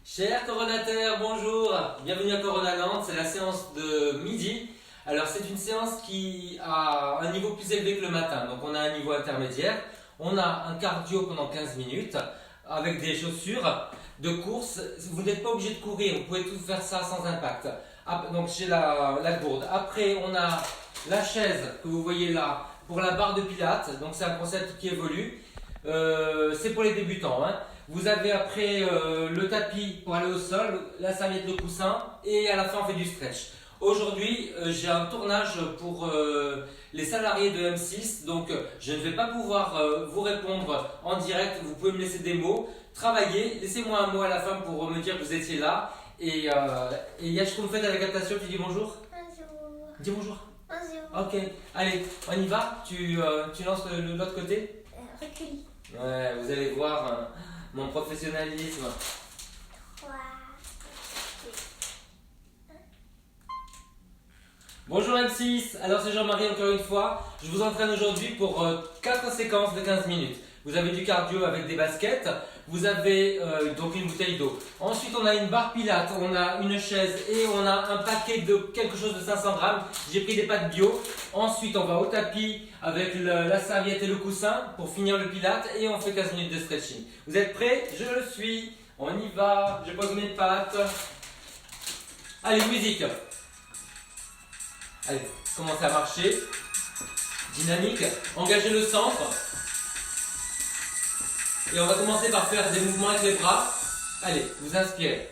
Chers coronataires, bonjour, bienvenue à Coronaland, c'est la séance de midi. Alors c'est une séance qui a un niveau plus élevé que le matin, donc on a un niveau intermédiaire. On a un cardio pendant 15 minutes avec des chaussures de course. Vous n'êtes pas obligé de courir, vous pouvez tout faire ça sans impact. Donc j'ai la gourde. Après on a la chaise que vous voyez là pour la barre de pilates, donc c'est un concept qui évolue. C'est pour les débutants, hein. Vous avez après le tapis pour aller au sol, la serviette, le coussin et à la fin on fait du stretch. Aujourd'hui j'ai un tournage pour les salariés de M6, donc je ne vais pas pouvoir vous répondre en direct, vous pouvez me laisser des mots, travaillez, laissez-moi un mot à la fin pour me dire que vous étiez là. Et Yash, qu'on fait à la captation, tu dis bonjour. Bonjour. Dis bonjour. Bonjour. Ok, allez, on y va. Tu lances l'autre côté. Recule. Ouais, vous allez voir mon professionnalisme. 3. Bonjour M6, alors c'est Jean-Marie encore une fois. Je vous entraîne aujourd'hui pour 4 séquences de 15 minutes. Vous avez du cardio avec des baskets, vous avez donc une bouteille d'eau. Ensuite on a une barre pilate, on a une chaise et on a un paquet de quelque chose de 500 grammes. J'ai pris des pâtes bio. Ensuite on va au tapis avec la serviette et le coussin pour finir le pilate et on fait 15 minutes de stretching. Vous êtes prêts? Je le suis. On y va, je pose mes pattes. Allez, musique. Allez, commencez à marcher. Dynamique. Engagez le centre. Et on va commencer par faire des mouvements avec les bras. Allez, vous inspirez.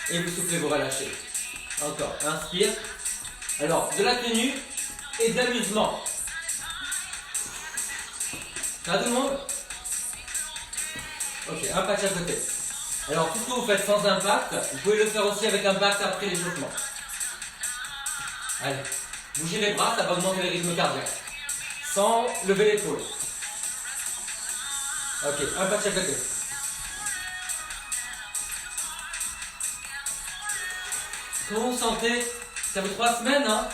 Et vous soufflez, vous relâchez. Encore, inspire. Alors, de la tenue et de l'amusement. Ça va tout le monde? Ok, un patch à côté. Alors, tout ce que vous faites sans impact, vous pouvez le faire aussi avec impact après l'échauffement. Allez, bougez les bras, ça va augmenter le rythme cardiaque. Sans lever l'épaule. Ok, un patch à côté. Comment vous sentez? Ça fait 3 semaines, hein?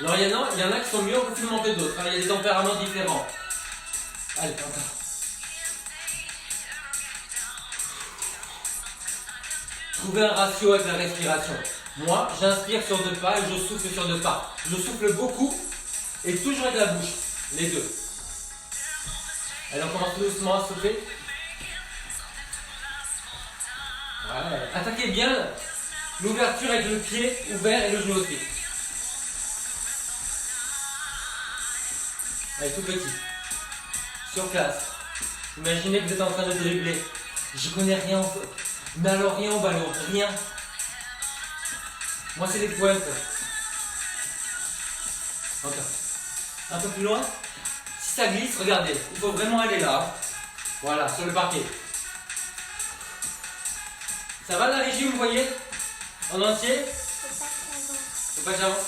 Alors il y en a qui sont mieux au confinement que d'autres, hein. Il y a des tempéraments différents. Allez, encore. Trouvez un ratio avec la respiration. Moi, j'inspire sur 2 pas et je souffle sur 2 pas. Je souffle beaucoup et toujours avec la bouche, les deux. Allez, on commence tout doucement à souffler. Ouais. Attaquez bien l'ouverture avec le pied ouvert et le genou aussi. Allez, tout petit. Sur place. Imaginez que vous êtes en train de dribbler. Je connais rien au foot. Mais alors rien au ballon, rien. Moi c'est des pointes. Encore. Un peu plus loin. Si ça glisse, regardez. Il faut vraiment aller là. Voilà, sur le parquet. Ça va la régie, vous voyez? En entier? Faut pas que j'avance.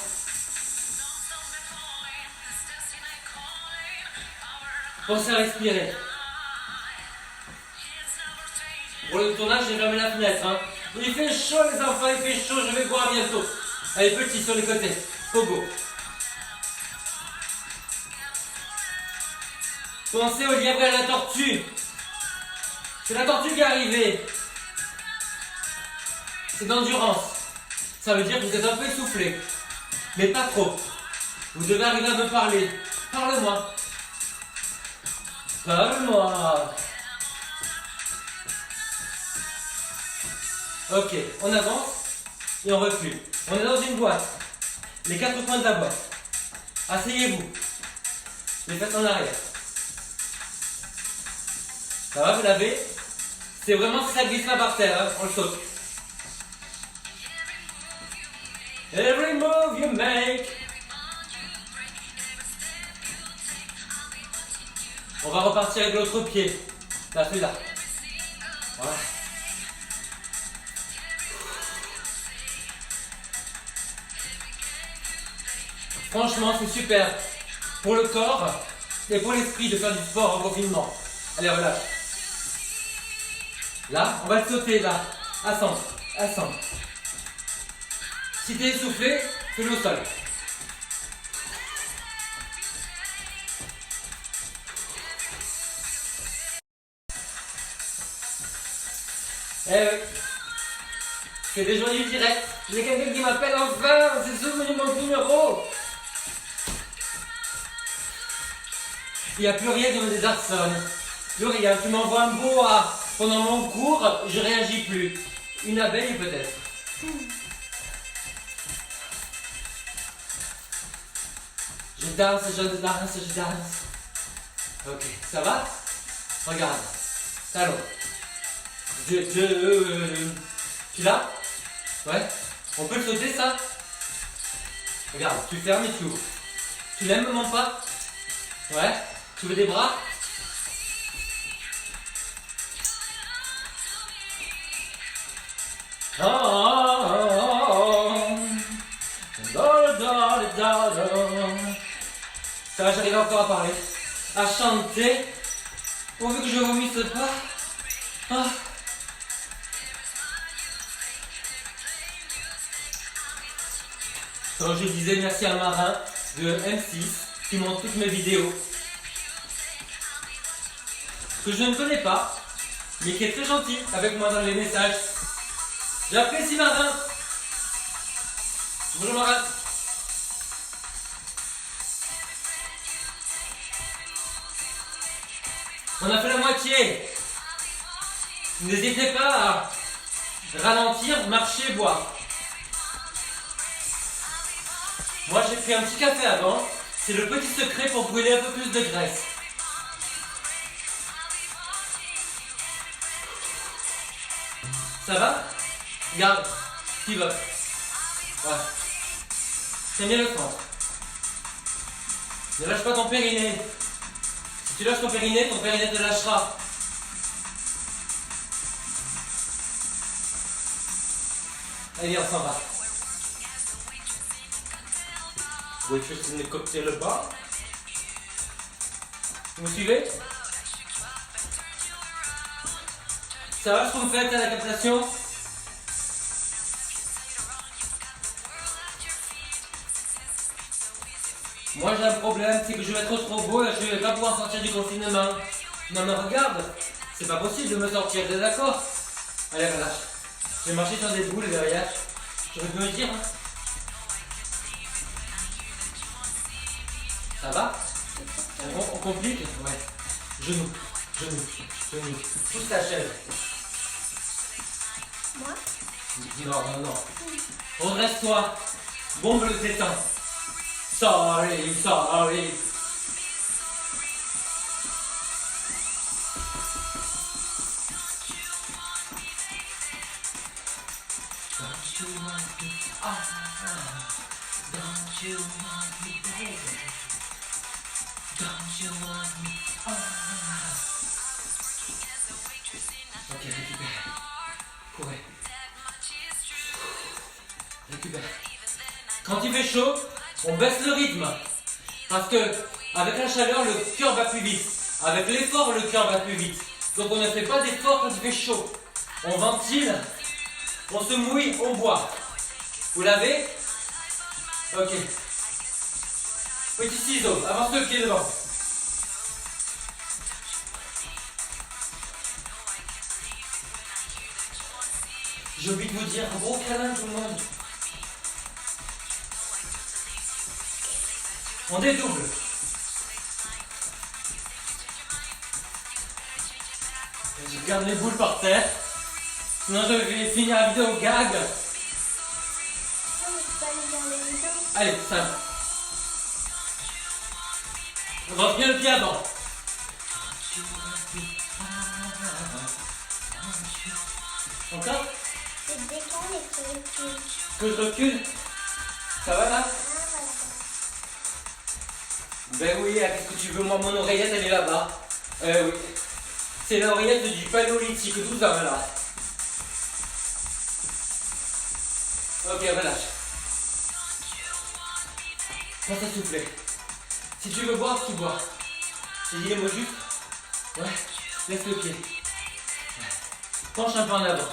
Pensez à respirer. Pour le tournage, j'ai fermé la fenêtre. Hein. Il fait chaud les enfants, il fait chaud, je vais boire bientôt. Allez, petit sur les côtés. Pogo. Pensez au lièvre et à la tortue. C'est la tortue qui est arrivée. C'est d'endurance. Ça veut dire que vous êtes un peu essoufflé. Mais pas trop. Vous devez arriver à me parler. Parle-moi. Parle-moi. Ok, on avance et on recule. On est dans une boîte. Les 4 coins de la boîte. Asseyez-vous. Les fesses en arrière. Ça va, vous l'avez? C'est vraiment si ça glisse là par terre, hein, on le saute. Every move you make. On va repartir avec l'autre pied. Là, celui-là. Voilà. Franchement, c'est super pour le corps et pour l'esprit de faire du sport en confinement. Allez, relâche. Là, on va le sauter, là. À 100. À 100. Si t'es essoufflé, fais-le au sol. Eh oui. C'est des journées du direct. J'ai quelqu'un qui m'appelle enfin. C'est souvenu mon numéro. Il n'y a plus rien qui me désarçonne. Plus rien. Tu m'envoies un boa pendant mon cours, je réagis plus. Une abeille peut-être. Je danse, je danse, je danse. Ok, ça va? Regarde. Talon. Tu l'as? Ouais. On peut le sauter ça? Regarde, tu fermes et tu ouvres. Tu l'aimes mon pas? Ouais. Tu veux des bras? Ça va, j'arrive encore à parler, à chanter, pourvu que je vomisse pas. Ah. Donc je disais merci à Marin de M6 qui montre toutes mes vidéos, que je ne connais pas, mais qui est très gentil avec moi dans les messages. J'apprécie Marin. Bonjour Marin. On a fait la moitié. N'hésitez pas à ralentir, marcher, boire. Moi j'ai pris un petit café avant. C'est le petit secret pour brûler un peu plus de graisse. Ça va? Garde, qui va. Ouais. Tiens bien le centre. Ne lâche pas ton périnée. Si tu lâches ton périnée te lâchera. Allez, on s'en va. Waitress in the cocktail bar. Vous me suivez? Ça va ce qu'on fait à la captation? Moi j'ai un problème, c'est que je vais être trop beau et je vais pas pouvoir sortir du confinement. Non mais regarde, c'est pas possible de me sortir, t'es d'accord? Allez relâche. Je vais marcher sur des boules derrière. Tu veux me dire hein? Ça va? On complique? Ouais. Genou, genou, genou. Pousse ta chaise. Moi? Non, non, non. Redresse-toi. Bombe le tétan. Sorry, sorry. Don't you want me? Don't you want me, baby? Don't you want me? Ok, récupère. Courez. Récupère. Quand il fait chaud, on baisse le rythme. Parce que avec la chaleur, le cœur va plus vite. Avec l'effort, le cœur va plus vite. Donc on ne fait pas d'effort quand il fait chaud. On ventile, on se mouille, on boit. Vous l'avez? Ok. Petit ciseau, avance le pied devant. J'ai oublié de vous dire, un gros câlin tout le monde. On dédouble. Je garde les boules par terre. Sinon je vais finir la vidéo au gag. Allez, simple. On rentre bien le pied avant. Encore? C'est décalé que tu recules. Que je recule? Ça va là? Ah, voilà. Ben oui, qu'est-ce que tu veux? Moi, mon oreillette, elle est là-bas. Oui. C'est l'oreillette du paléolithique, 12 ans là. Ok, relâche. Pense à souffler. Si tu veux boire, tu bois. J'ai dit les mots justes? Ouais. Laisse le pied. Ouais. Penche un peu en avant.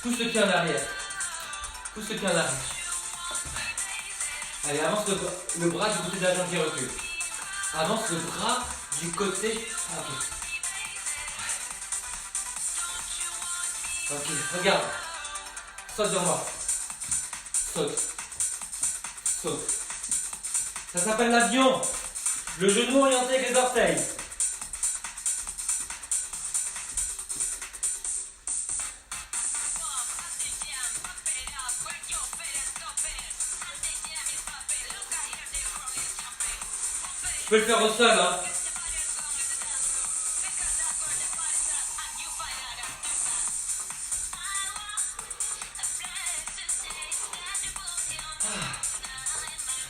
Pousse le pied en arrière. Pousse le pied en arrière. Ouais. Allez, avance le bras du côté de la jambe qui recule. Avance le bras du côté. Ah, ok. Ok, regarde. Saute sur moi. Saute. Saute. Ça s'appelle l'avion. Le genou orienté avec les orteils. Je peux le faire au sol, hein.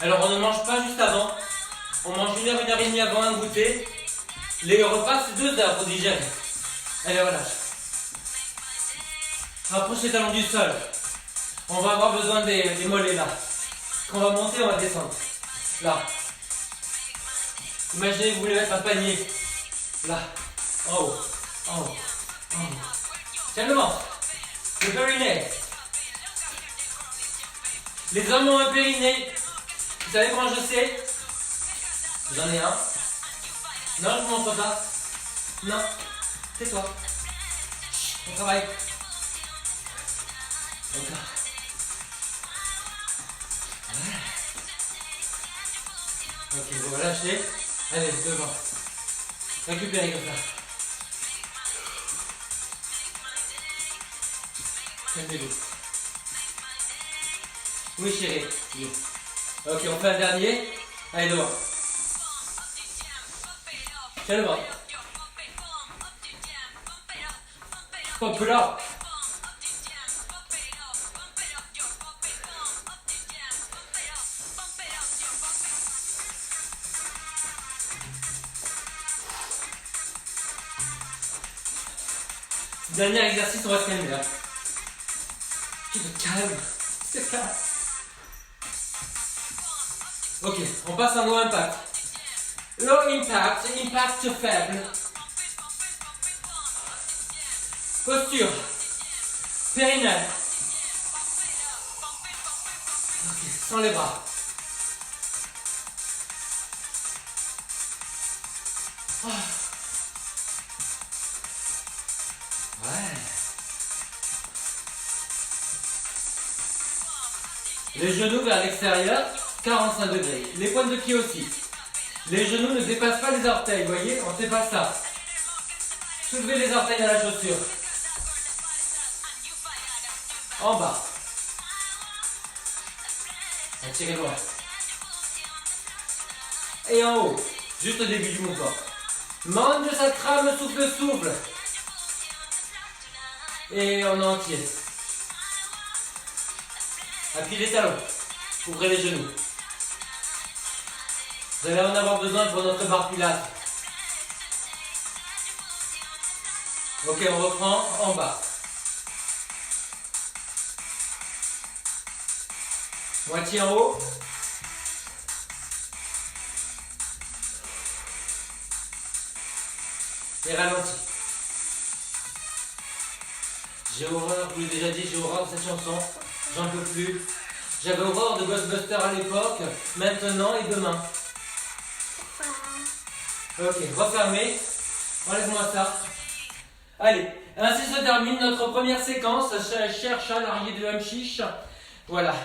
Alors on ne mange pas juste avant. On mange 1 heure et demie avant un goûter. Les repas c'est 2 heures pour digérer. Allez, relâche. Rapproche les talons du sol. On va avoir besoin des mollets là. Quand on va monter, on va descendre. Là. Imaginez que vous voulez mettre un panier. Là. En haut. En haut. En haut. Tiens le ventre. Le périnée. Les hommes ont un périnée. Vous savez comment je sais? J'en ai un. Non, je ne montre pas. Non. C'est toi. On travaille. Encore. Ouais. Ok, vous relâchez. Allez, devant. Récupérez comme ça. Calmez-vous. Oui, chérie. Oui. Ok, on fait un dernier. Allez, devant. Tiens le ventre. Pump it up. Dernier exercice, on va se calmer là. Tu te calmes. C'est calme. Ok, on passe à low impact. Low impact, impact faible. Posture. Périnée. Ok, sans les bras. Oh. Ouais. Les genoux vers l'extérieur, 45 degrés. Les pointes de pied aussi. Les genoux ne dépassent pas les orteils, vous voyez? On ne fait pas ça. Soulevez les orteils à la chaussure. En bas. Attirez loin. Et en haut, juste au début du mouvement. Mange sa crame, souffle, souffle. Et en entier. Appuyez les talons. Ouvrez les genoux. Vous allez en avoir besoin pour notre barre pilates. Ok, on reprend en bas. Moitié en haut. Et ralenti. J'ai horreur, je vous l'ai déjà dit, j'ai horreur de cette chanson. J'en peux plus. J'avais horreur de Ghostbusters à l'époque, maintenant et demain. Ok, refermez. Enlève-moi ça. Allez, ainsi se termine notre première séquence. Cher chat, l'arrière de M-Chiche. Voilà.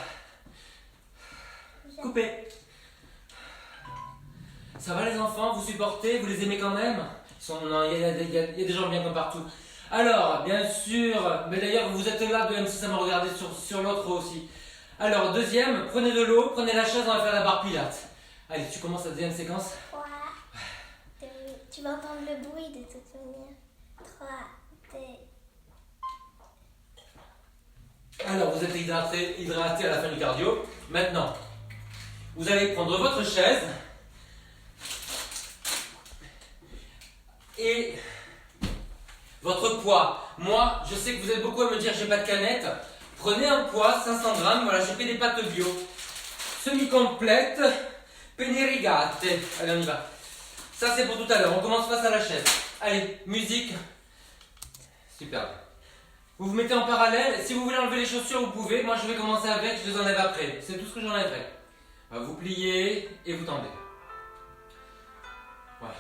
Coupez. Ça va les enfants? Vous supportez? Vous les aimez quand même? Il y a des gens bien comme partout. Alors, bien sûr, mais d'ailleurs vous êtes là, même si ça m'a regardé sur l'autre aussi. Alors, deuxième, prenez de l'eau, prenez la chaise, on va faire la barre pilates. Allez, tu commences la deuxième séquence? Ouais. Tu vas entendre le bruit de toute manière. 3, 2. Alors, vous êtes hydraté à la fin du cardio. Maintenant, vous allez prendre votre chaise et votre poids. Moi, je sais que vous êtes beaucoup à me dire j'ai pas de canette. Prenez un poids, 500 grammes. Voilà, j'ai fait des pâtes bio. Semi-complète, penirigate. Allez, on y va. Ça, c'est pour tout à l'heure. On commence face à la chaise. Allez, musique. Super. Vous vous mettez en parallèle. Si vous voulez enlever les chaussures, vous pouvez. Moi, je vais commencer avec. Je les enlève après. C'est tout ce que j'enlèverai. Vous pliez et vous tendez. Voilà.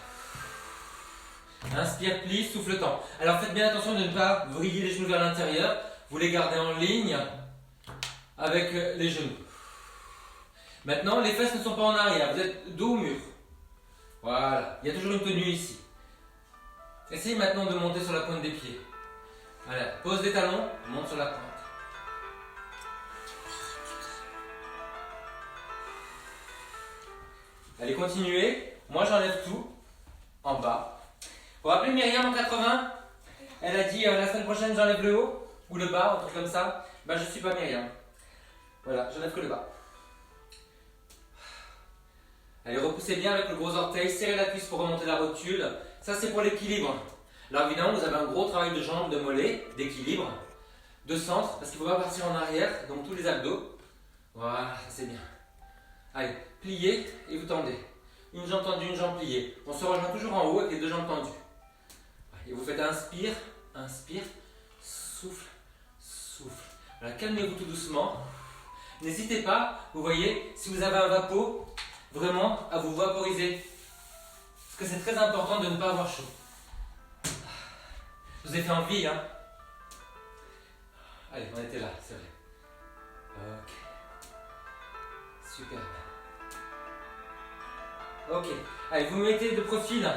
Inspire, plie, souffle temps. Alors faites bien attention de ne pas vriller les genoux vers l'intérieur. Vous les gardez en ligne avec les genoux. Maintenant, les fesses ne sont pas en arrière. Vous êtes dos au mur. Voilà. Il y a toujours une tenue ici. Essayez maintenant de monter sur la pointe des pieds. Voilà. Pose les talons, monte sur la pointe. Allez, continuez. Moi, j'enlève tout en bas. Vous vous rappelez Myriam en 80? Elle a dit la semaine prochaine, j'enlève le haut ou le bas, un truc comme ça. Ben, je ne suis pas Myriam. Voilà, j'enlève que le bas. Allez, repoussez bien avec le gros orteil. Serrez la cuisse pour remonter la rotule. Ça, c'est pour l'équilibre. Alors, évidemment, vous avez un gros travail de jambes, de mollets, d'équilibre, de centre, parce qu'il ne faut pas partir en arrière, donc tous les abdos. Voilà, ça c'est bien. Allez, pliez et vous tendez. Une jambe tendue, une jambe pliée. On se rejoint toujours en haut avec les deux jambes tendues. Et vous faites inspire, inspire, souffle, souffle. Voilà, calmez-vous tout doucement. N'hésitez pas, vous voyez, si vous avez un vapeau, vraiment à vous vaporiser. Parce que c'est très important de ne pas avoir chaud. Je vous ai fait envie, hein? Allez, on était là, c'est vrai. Ok. Super. Ok. Allez, vous mettez de profil.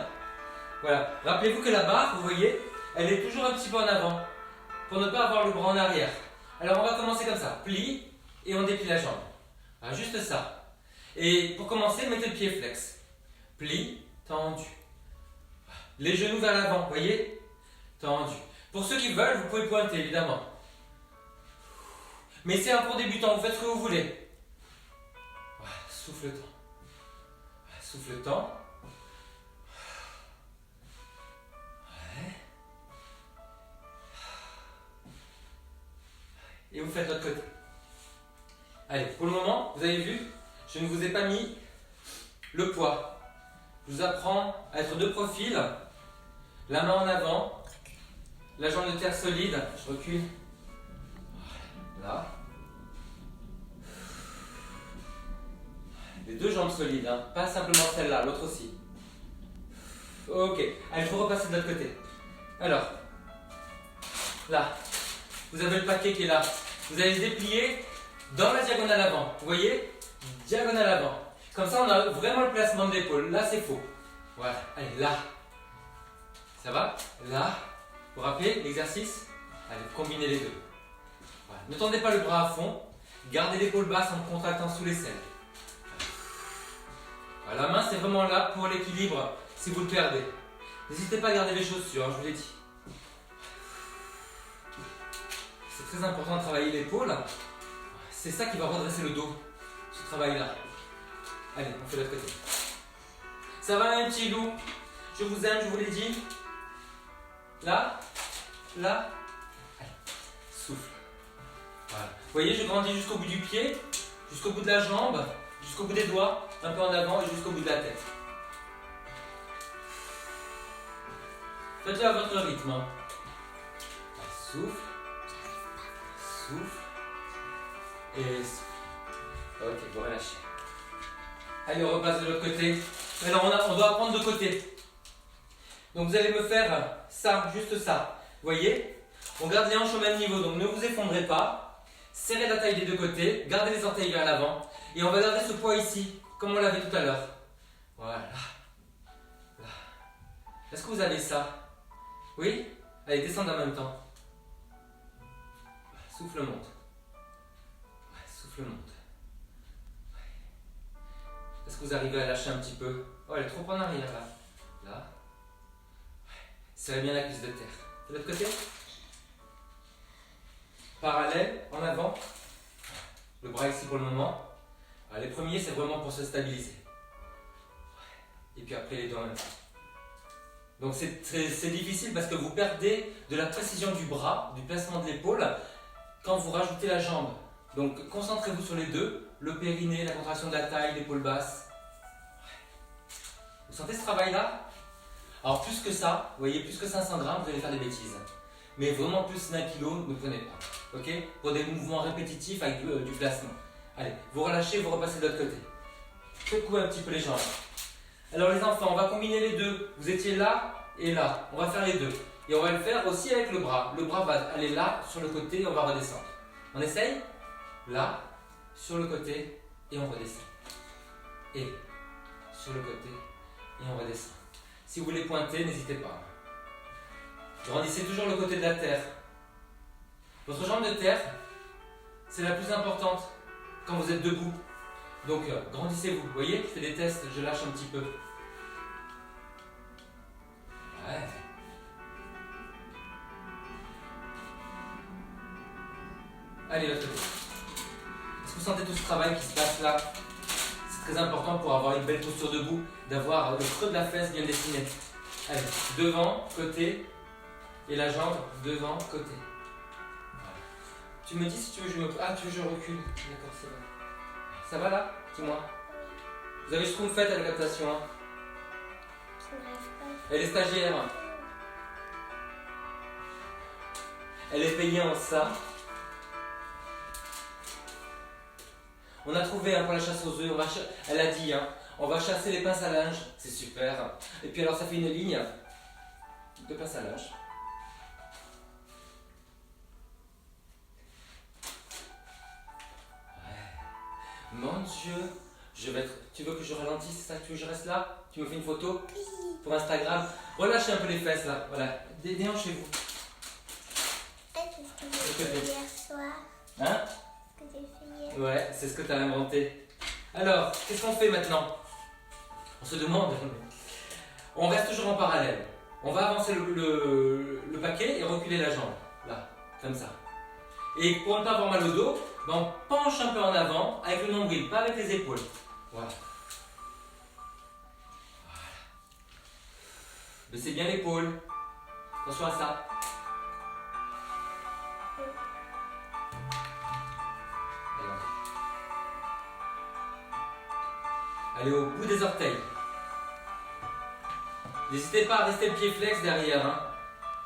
Voilà. Rappelez-vous que la barre, vous voyez, elle est toujours un petit peu en avant. Pour ne pas avoir le bras en arrière. Alors, on va commencer comme ça. Plie et on déplie la jambe. Voilà, juste ça. Et pour commencer, mettez le pied flex. Plie, tendu. Les genoux vers l'avant, vous voyez? Tendu. Pour ceux qui veulent, vous pouvez pointer, évidemment. Mais c'est un cours débutant, vous faites ce que vous voulez. Voilà, souffle le temps. Voilà, souffle le temps. Ouais. Et vous faites l'autre côté. Allez, pour le moment, vous avez vu, je ne vous ai pas mis le poids. Je vous apprends à être de profil, la main en avant, la jambe de terre solide, je recule. Là. Les deux jambes solides, hein. Pas simplement celle-là, l'autre aussi. Ok, allez, je vous repasse de l'autre côté. Alors, là, vous avez le paquet qui est là. Vous allez se déplier dans la diagonale avant. Vous voyez? Diagonale avant. Comme ça, on a vraiment le placement de l'épaule. Là, c'est faux. Voilà, allez, là. Ça va? Là. Vous vous rappelez l'exercice? Allez, combinez les deux. Voilà. Ne tendez pas le bras à fond. Gardez l'épaule basse en contractant sous l'aisselle. Voilà, la main, c'est vraiment là pour l'équilibre si vous le perdez. N'hésitez pas à garder les chaussures, je vous l'ai dit. C'est très important de travailler l'épaule. C'est ça qui va redresser le dos, ce travail-là. Allez, on fait l'autre côté. Ça va, mes petits loups? Je vous aime, je vous l'ai dit. Là, là. Allez, souffle. Voilà. Vous voyez, je grandis jusqu'au bout du pied, jusqu'au bout de la jambe, jusqu'au bout des doigts, un peu en avant et jusqu'au bout de la tête. Faites-le à votre rythme. Hein. Souffle, souffle et souffle. Ok, vous relâchez. Allez, on repasse de l'autre côté. Alors, on doit apprendre de côté. Donc, vous allez me faire ça, juste ça. Vous voyez? On garde les hanches au même niveau, donc ne vous effondrez pas. Serrez la taille des deux côtés, gardez les orteils vers l'avant. Et on va garder ce poids ici, comme on l'avait tout à l'heure. Voilà. Là. Est-ce que vous avez ça? Oui? Allez, descendez en même temps. Souffle monte. Ouais, souffle monte. Ouais. Est-ce que vous arrivez à lâcher un petit peu? Oh, elle est trop en arrière là. Là. Ouais. Serrez bien la cuisse de terre. De l'autre côté? Parallèle, en avant. Le bras ici pour le moment. Alors, les premiers, c'est vraiment pour se stabiliser. Et puis après, les deux en même temps. Donc c'est difficile parce que vous perdez de la précision du bras, du placement de l'épaule, quand vous rajoutez la jambe. Donc concentrez-vous sur les deux, le périnée, la contraction de la taille, l'épaule basse. Vous sentez ce travail-là? Alors plus que ça, vous voyez, plus que 500 grammes, vous allez faire des bêtises. Mais vraiment plus d'1 kilo, ne prenez pas. Ok? Pour des mouvements répétitifs avec du placement. Allez, vous relâchez, vous repassez de l'autre côté. Secouez un petit peu les jambes. Alors les enfants, on va combiner les deux. Vous étiez là, et là. On va faire les deux. Et on va le faire aussi avec le bras. Le bras va aller là, sur le côté, et on va redescendre. On essaye? Là, sur le côté, et on redescend. Et sur le côté, et on redescend. Si vous voulez pointer, n'hésitez pas. Grandissez toujours le côté de la terre. Votre jambe de terre, c'est la plus importante quand vous êtes debout. Donc, grandissez-vous. Vous voyez, je fais des tests, je lâche un petit peu. Ouais. Allez, l'autre côté. Est-ce que vous sentez tout ce travail qui se passe là? C'est très important pour avoir une belle posture debout, d'avoir le creux de la fesse bien dessiné. Allez, devant, côté, et la jambe devant, côté. Voilà. Tu me dis si tu veux que je me... Ah, tu veux que je recule? D'accord, c'est bon. Ça va là? Dis-moi. Vous avez ce que vous faites à la captation, hein? Je n'arrive pas. Elle est stagiaire. Elle est payée en ça. On a trouvé pour la chasse aux œufs, elle a dit, on va chasser les pinces à linge, c'est super. Et puis alors ça fait une ligne de pinces à linge. Ouais. Mon Dieu, je vais être... Tu veux que je ralentisse, c'est ça? Tu veux que je reste là? Tu me fais une photo pour Instagram? Relâchez un peu les fesses là, voilà. Déhanchez-vous. C'est ce que j'ai fait hier soir. Hein? Ce que j'ai fait hier. Ouais, c'est ce que tu as inventé. Alors, qu'est-ce qu'on fait maintenant? On se demande. On reste toujours en parallèle. On va avancer le paquet et reculer la jambe. Là, comme ça. Et pour ne pas avoir mal au dos, on penche un peu en avant avec le nombril, pas avec les épaules. Voilà. Baissez bien l'épaule. Attention à ça. Allez au bout des orteils. N'hésitez pas à rester le pied flex derrière.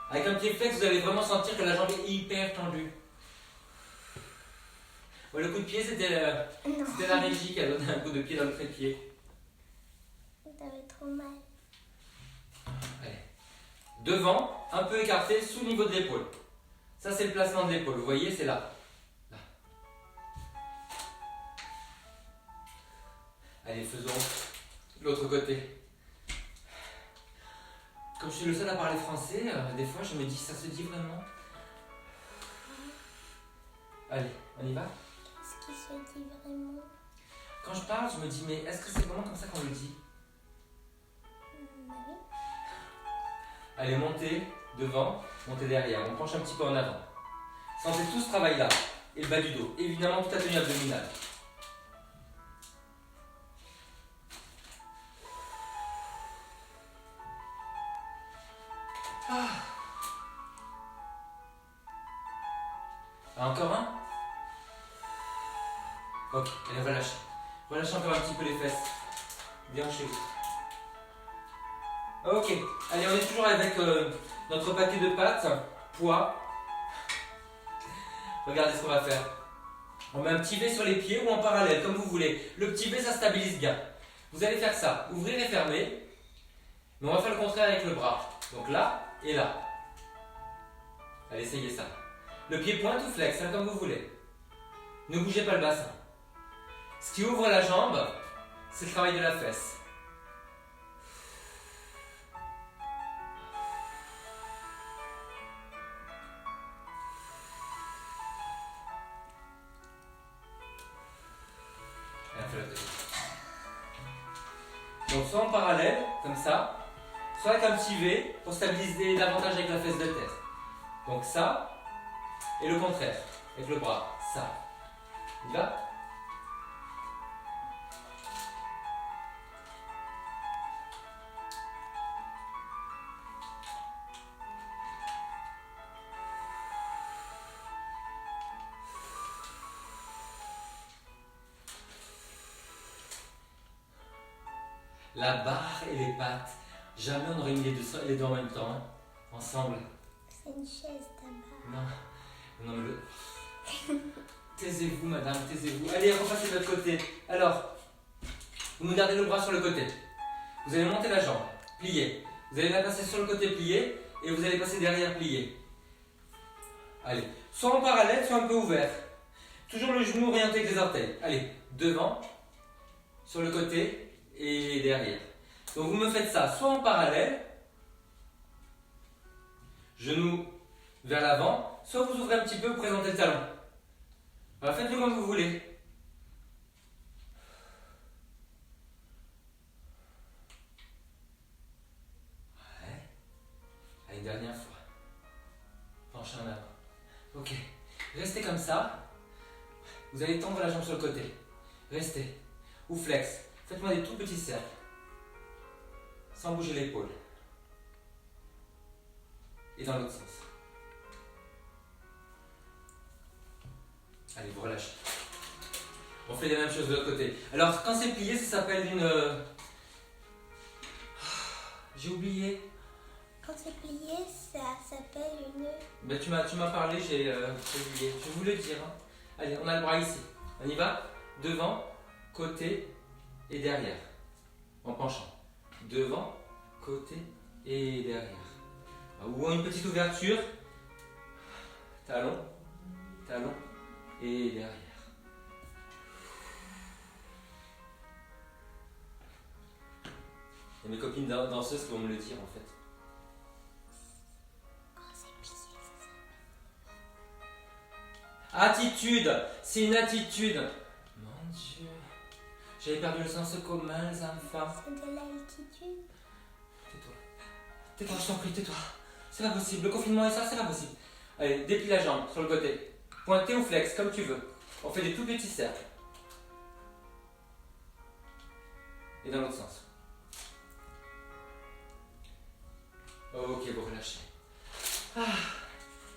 Avec un pied flex, vous allez vraiment sentir que la jambe est hyper tendue. Ouais, le coup de pied, c'était la régie qui a donné un coup de pied dans le trépied. T'avais trop mal. Allez. Devant, un peu écarté, sous le niveau de l'épaule. Ça, c'est le placement de l'épaule. Vous voyez, c'est là. Là. Allez, faisons l'autre côté. Comme je suis le seul à parler français, des fois, je me dis, ça se dit vraiment? Allez, on y va? Qu'est-ce qui se dit vraiment? Quand je parle, je me dis, mais est-ce que c'est vraiment comme ça qu'on le dit? Oui. Allez, montez devant, montez derrière. On penche un petit peu en avant. Sentez tout ce travail-là. Et le bas du dos. Évidemment, toute la tenue abdominale. Ah. Encore un? Ok, allez, relâchez. Relâchez encore un petit peu les fesses. Bien chez vous. Ok, allez, on est toujours avec notre paquet de pâtes, poids. Regardez ce qu'on va faire. On met un petit V sur les pieds ou en parallèle, comme vous voulez. Le petit V, ça stabilise bien. Vous allez faire ça, ouvrir et fermer. Mais on va faire le contraire avec le bras. Donc là et là. Allez, essayez ça. Le pied pointe ou flex, comme vous voulez. Ne bougez pas le bassin. Ce qui ouvre la jambe, c'est le travail de la fesse. Donc soit en parallèle, comme ça, soit avec un petit V pour stabiliser davantage avec la fesse de tête. Donc ça, et le contraire, avec le bras, ça. Il va? La barre et les pattes. Jamais on aurait mis les deux en même temps, ensemble. C'est une chaise d'abord. Non, mais le... Taisez-vous, madame, taisez-vous. Allez, repassez de l'autre côté. Alors, vous me gardez le bras sur le côté. Vous allez monter la jambe, plier. Vous allez la passer sur le côté plié et vous allez passer derrière plié. Allez, soit en parallèle, soit un peu ouvert. Toujours le genou orienté avec les orteils. Allez, devant, sur le côté et derrière. Donc vous me faites ça soit en parallèle, genou vers l'avant, soit vous ouvrez un petit peu, vous présentez le talon. Alors faites-le comme vous voulez. Ouais. Allez, une dernière fois. Penchez en avant. Ok. Restez comme ça. Vous allez tendre la jambe sur le côté. Restez. Ou flex. Faites-moi des tout petits cercles. Sans bouger l'épaule. Et dans l'autre sens. Allez, vous relâchez. On fait les mêmes choses de l'autre côté. Alors, quand c'est plié, ça s'appelle une... J'ai oublié. Quand c'est plié, ça s'appelle une... Ben, tu m'as parlé, j'ai oublié. Je voulais le dire. Hein. Allez, on a le bras ici. On y va. Devant, côté et derrière. En penchant. Devant, côté et derrière. Ou une petite ouverture. Talon, talon et derrière. Et mes copines danseuses vont me le dire en fait. Quand c'est plié, Attitude, c'est une attitude. Mon Dieu, j'avais perdu le sens commun, les enfants. c'est de l'altitude. Tais-toi, tais-toi, je t'en prie, tais-toi. C'est pas possible, le confinement et ça, c'est pas possible. Allez, déplie la jambe sur le côté. Pointé ou flex, comme tu veux. On fait des tout petits cercles. Et dans l'autre sens. Ok, vous relâchez. Ah,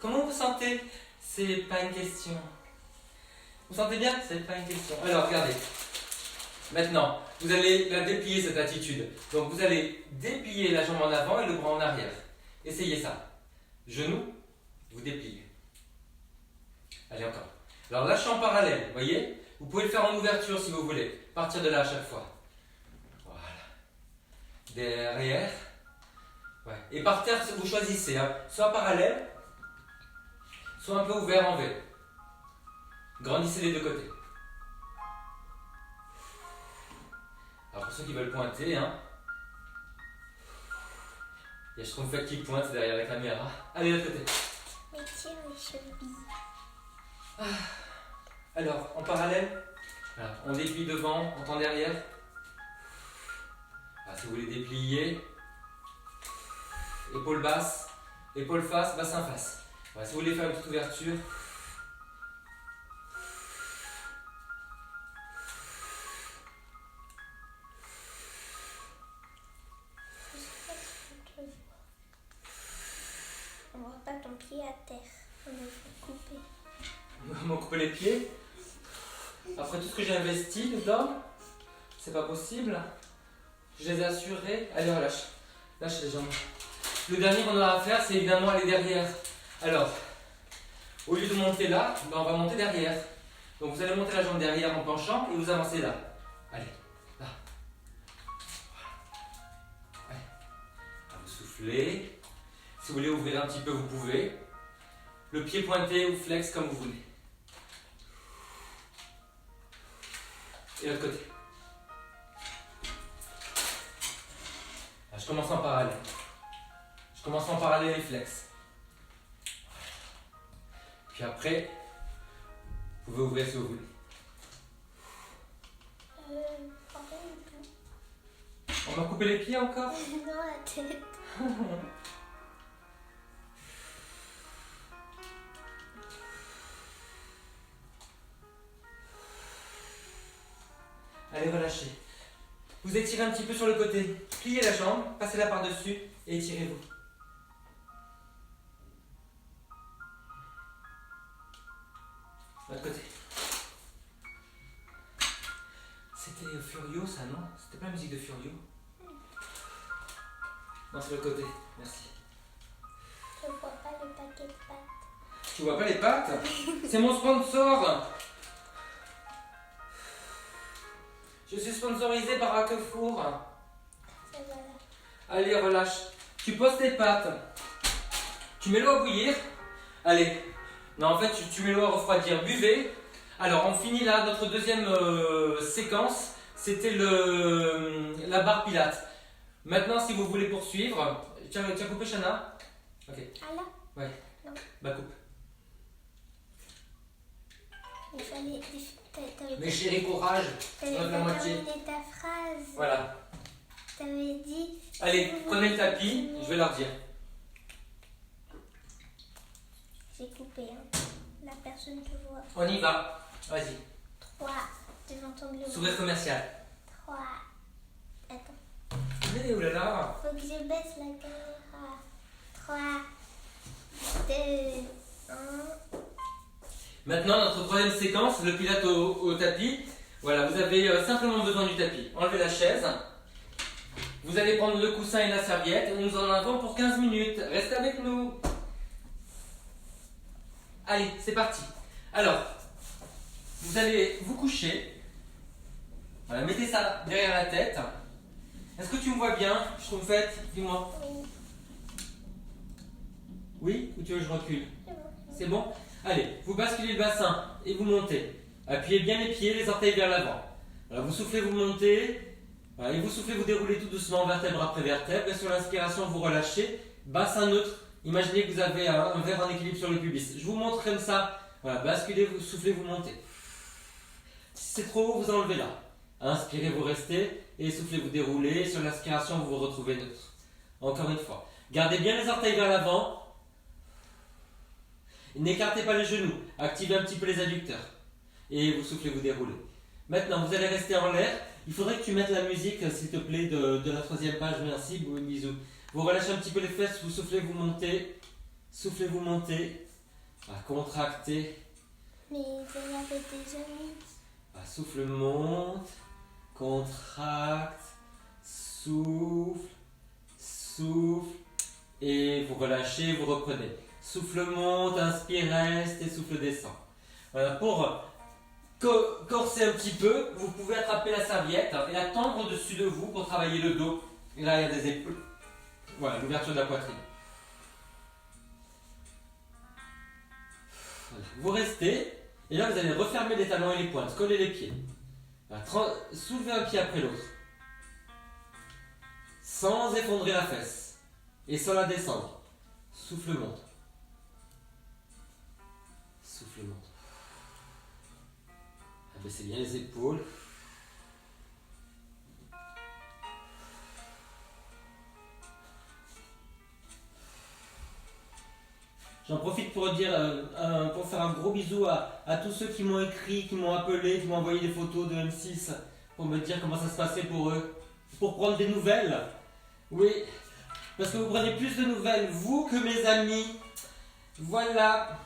comment vous sentez? C'est pas une question. Vous sentez bien? C'est pas une question. Alors, regardez. Maintenant, vous allez la déplier cette attitude. Donc, vous allez déplier la jambe en avant et le bras en arrière. Essayez ça. Genou, vous dépliez. Allez, encore. Alors là, je suis en parallèle, vous voyez? Vous pouvez le faire en ouverture si vous voulez. Partir de là à chaque fois. Voilà. Derrière. Ouais. Et par terre, vous choisissez. Hein. Soit parallèle, soit un peu ouvert en V. Grandissez les deux côtés. Alors pour ceux qui veulent pointer, hein. Il y a Schtroumpfette qui pointe derrière la caméra. Allez, de l'autre côté. Mais tiens, les chevilles. Ah. Alors, en parallèle, voilà. On déplie devant, on tend derrière. Ah, si vous voulez déplier, épaule basse, épaule face, bassin face. Voilà, si vous voulez faire une petite ouverture. Je sais pas si on te voit. On voit pas ton pied à terre. On va le couper. On m'a coupé les pieds. Après tout ce que j'ai investi dedans, c'est pas possible. Je les ai assurés. Allez, relâche. Lâche les jambes. Le dernier qu'on aura à faire, c'est évidemment aller derrière. Alors, au lieu de monter là, ben on va monter derrière. Donc vous allez monter la jambe derrière en penchant et vous avancez là. Allez, là. Voilà. Allez. Là, vous soufflez. Si vous voulez ouvrir un petit peu, vous pouvez. Le pied pointé ou flex comme vous voulez. Et l'autre côté. Là, je commence en parallèle. Je commence en parallèle les flex. Puis après, vous pouvez ouvrir si vous voulez. Pas du tout. On m'a coupé les pieds encore? Non, la tête. Allez, relâchez. Vous étirez un petit peu sur le côté. Pliez la jambe, passez-la par-dessus et étirez-vous. L'autre côté. C'était Furio ça, non? C'était pas la musique de Furio? Non, c'est le côté. Merci. Je vois pas le paquet de pâtes. Tu vois pas les pattes? C'est mon sponsor. Je suis sponsorisé par Haquefour. Ça va là. Allez, relâche. Tu poses tes pattes. Tu mets l'eau à bouillir. Allez. Non, en fait, tu mets l'eau à refroidir. Buvez. Alors, on finit là notre deuxième séquence. C'était la barre Pilates. Maintenant, si vous voulez poursuivre, tu as coupé, Shana? Ok. Ah là? Ouais. Non. Bah, coupe. Il fallait. Mais chérie, courage. T'avais Donne la pas moitié. terminé ta phrase. Voilà. T'avais dit. Allez, prenez le tapis. Je vais leur dire. J'ai coupé, hein. La personne te voit. On y va. Vas-y. 3. Tu vas entendre le Sourire commercial. 3. Attends. Mais oulala. Faut que je baisse la caméra. 3, 2, 1. Maintenant, notre troisième séquence, le Pilate au tapis. Voilà, vous avez simplement besoin du tapis. Enlevez la chaise. Vous allez prendre le coussin et la serviette. Nous en avons pour 15 minutes. Restez avec nous. Allez, c'est parti. Alors, vous allez vous coucher. Voilà, mettez ça derrière la tête. Est-ce que tu me vois bien, Schtroumpfette? Dis-moi. Oui, Oui? Ou tu veux que je recule? c'est bon. C'est bon? Allez, vous basculez le bassin et vous montez. Appuyez bien les pieds, les orteils vers l'avant. Voilà, vous soufflez, vous montez. Voilà, et vous soufflez, vous déroulez tout doucement vertèbre après vertèbre. Et sur l'inspiration, vous relâchez. Bassin neutre. Imaginez que vous avez un verre en équilibre sur le pubis. Je vous montre comme ça. Voilà, basculez, vous soufflez, vous montez. Si c'est trop haut, vous enlevez là. Inspirez, vous restez. Et soufflez, vous déroulez. Sur l'inspiration, vous vous retrouvez neutre. Encore une fois. Gardez bien les orteils vers l'avant. N'écartez pas les genoux. Activez un petit peu les adducteurs. Et vous soufflez, vous déroulez. Maintenant, vous allez rester en l'air. Il faudrait que tu mettes la musique, s'il te plaît, de la troisième page. Merci, bisous. Vous relâchez un petit peu les fesses, vous soufflez, vous montez. Soufflez, vous montez. Voilà, contractez. Mais il y avait des amis. Voilà, souffle, monte. Contracte. Souffle. Souffle. Et vous relâchez, vous reprenez. Souffle monte, inspire, reste et souffle descend. Voilà, pour corser un petit peu, vous pouvez attraper la serviette et la tendre au-dessus de vous pour travailler le dos et l'arrière des épaules. Voilà, l'ouverture de la poitrine. Voilà. Vous restez et là vous allez refermer les talons et les pointes, coller les pieds. Voilà, soulevez un pied après l'autre. Sans effondrer la fesse et sans la descendre. Souffle monte. Souffle monte. Abaissez bien les épaules. J'en profite pour dire, pour faire un gros bisou à tous ceux qui m'ont écrit, qui m'ont appelé, qui m'ont envoyé des photos de M6 pour me dire comment ça se passait pour eux. Pour prendre des nouvelles. Oui, parce que vous prenez plus de nouvelles, vous, que mes amis. Voilà.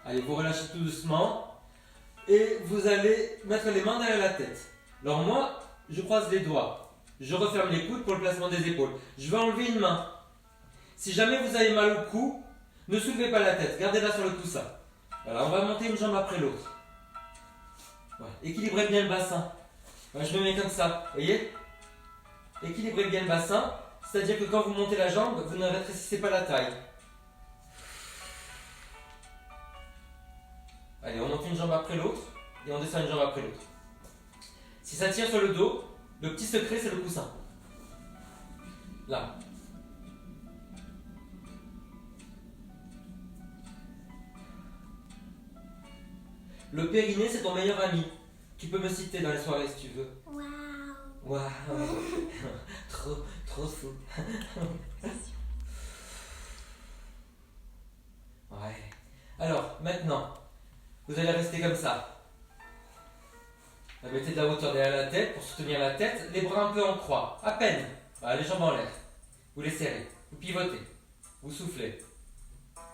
Allez, vous relâchez tout doucement. Et vous allez mettre les mains derrière la tête. Alors moi, je croise les doigts. Je referme les coudes pour le placement des épaules. Je vais enlever une main. Si jamais vous avez mal au cou, ne soulevez pas la tête. Gardez-la sur le coussin. Voilà, on va monter une jambe après l'autre. Voilà. Équilibrez bien le bassin. Voilà, je me mets comme ça. Vous voyez? Équilibrez bien le bassin. C'est-à-dire que quand vous montez la jambe, vous ne rétrécissez pas la taille. Allez, on monte une jambe après l'autre et on descend une jambe après l'autre. Si ça tire sur le dos, le petit secret, c'est le coussin. Là. Le périnée, c'est ton meilleur ami. Tu peux me citer dans les soirées si tu veux. Waouh. Waouh. Trop fou. Ouais. Alors, maintenant, vous allez rester comme ça. Vous mettez de la hauteur derrière la tête pour soutenir la tête, les bras un peu en croix, à peine. Voilà, les jambes en l'air. Vous les serrez, vous pivotez, vous soufflez.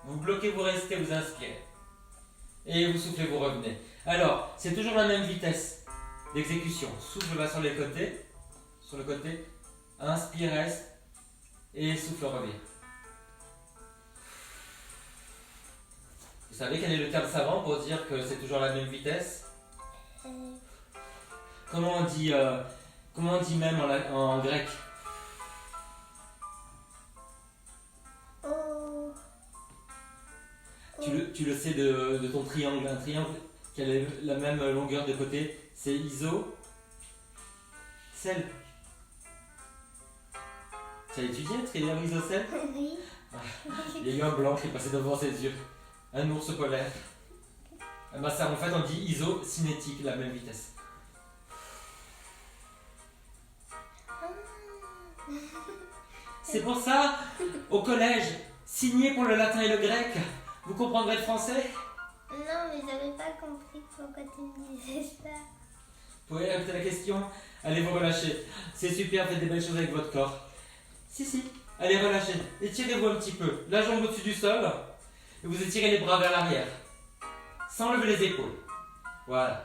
Vous bloquez, vous restez, vous inspirez. Et vous soufflez, vous revenez. Alors, c'est toujours la même vitesse d'exécution. Souffle va sur les côtés, sur le côté. Inspire, reste. Et souffle, revient. Vous savez quel est le terme savant pour dire que c'est toujours la même vitesse? Comment on dit Comment on dit même en grec? Oh. Tu le sais de ton triangle. Un triangle qui a la même longueur de côté, c'est iso. Celle. Tu as étudié le triangle isocèle? Oui. Il y a eu un blanc qui est passé devant ses yeux. Un ours polaire. Ben ça, en fait, on dit iso-cinétique, la même vitesse. C'est pour ça, au collège, signé pour le latin et le grec. Vous comprendrez le français? Non, mais j'avais pas compris pourquoi tu me disais ça. Vous pouvez répéter la question? Allez vous relâcher. C'est super, faites des belles choses avec votre corps. Si. Allez, relâchez. Étirez-vous un petit peu. La jambe au-dessus du sol. Et vous étirez les bras vers l'arrière. Sans lever les épaules. Voilà.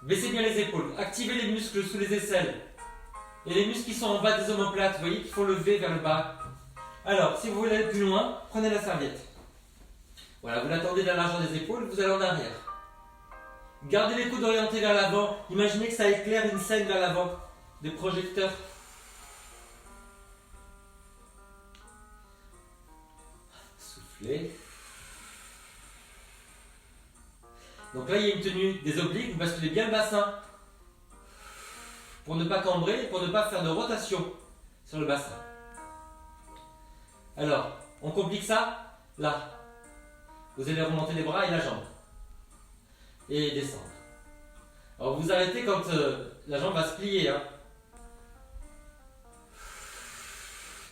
Baissez bien les épaules. Activez les muscles sous les aisselles. Et les muscles qui sont en bas des omoplates, vous voyez, qu'il faut lever vers le bas. Alors, si vous voulez aller plus loin, prenez la serviette. Voilà, vous l'attendez de la largeur des épaules, vous allez en arrière. Gardez les coudes orientés vers l'avant. Imaginez que ça éclaire une scène vers l'avant. Des projecteurs. Soufflez. Donc là, il y a une tenue des obliques. Vous basculez bien le bassin. Pour ne pas cambrer, pour ne pas faire de rotation sur le bassin. Alors, on complique ça. Là. Vous allez remonter les bras et la jambe. Et descendre. Alors vous arrêtez quand la jambe va se plier. Hein.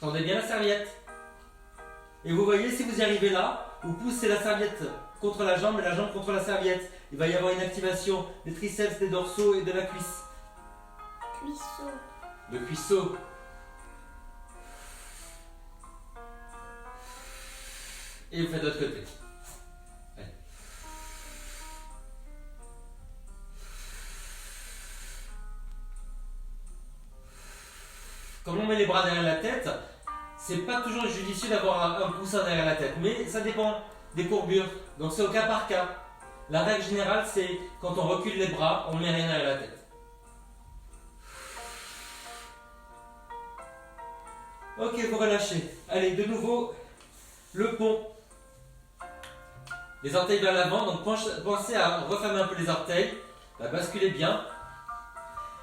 Tendez bien la serviette. Et vous voyez, si vous y arrivez là, vous poussez la serviette contre la jambe et la jambe contre la serviette. Il va y avoir une activation des triceps, des dorsaux et de la cuisse. Cuisseau. Le cuisseau. Et vous faites de l'autre côté. Allez. Comme on met les bras derrière la tête, c'est pas toujours judicieux d'avoir un coussin derrière la tête, mais ça dépend des courbures. Donc c'est au cas par cas. La règle générale, c'est quand on recule les bras, on met rien derrière la tête. Ok, vous relâchez. Allez, de nouveau, le pont. Les orteils vers l'avant, donc pensez à refermer un peu les orteils. Basculez bien.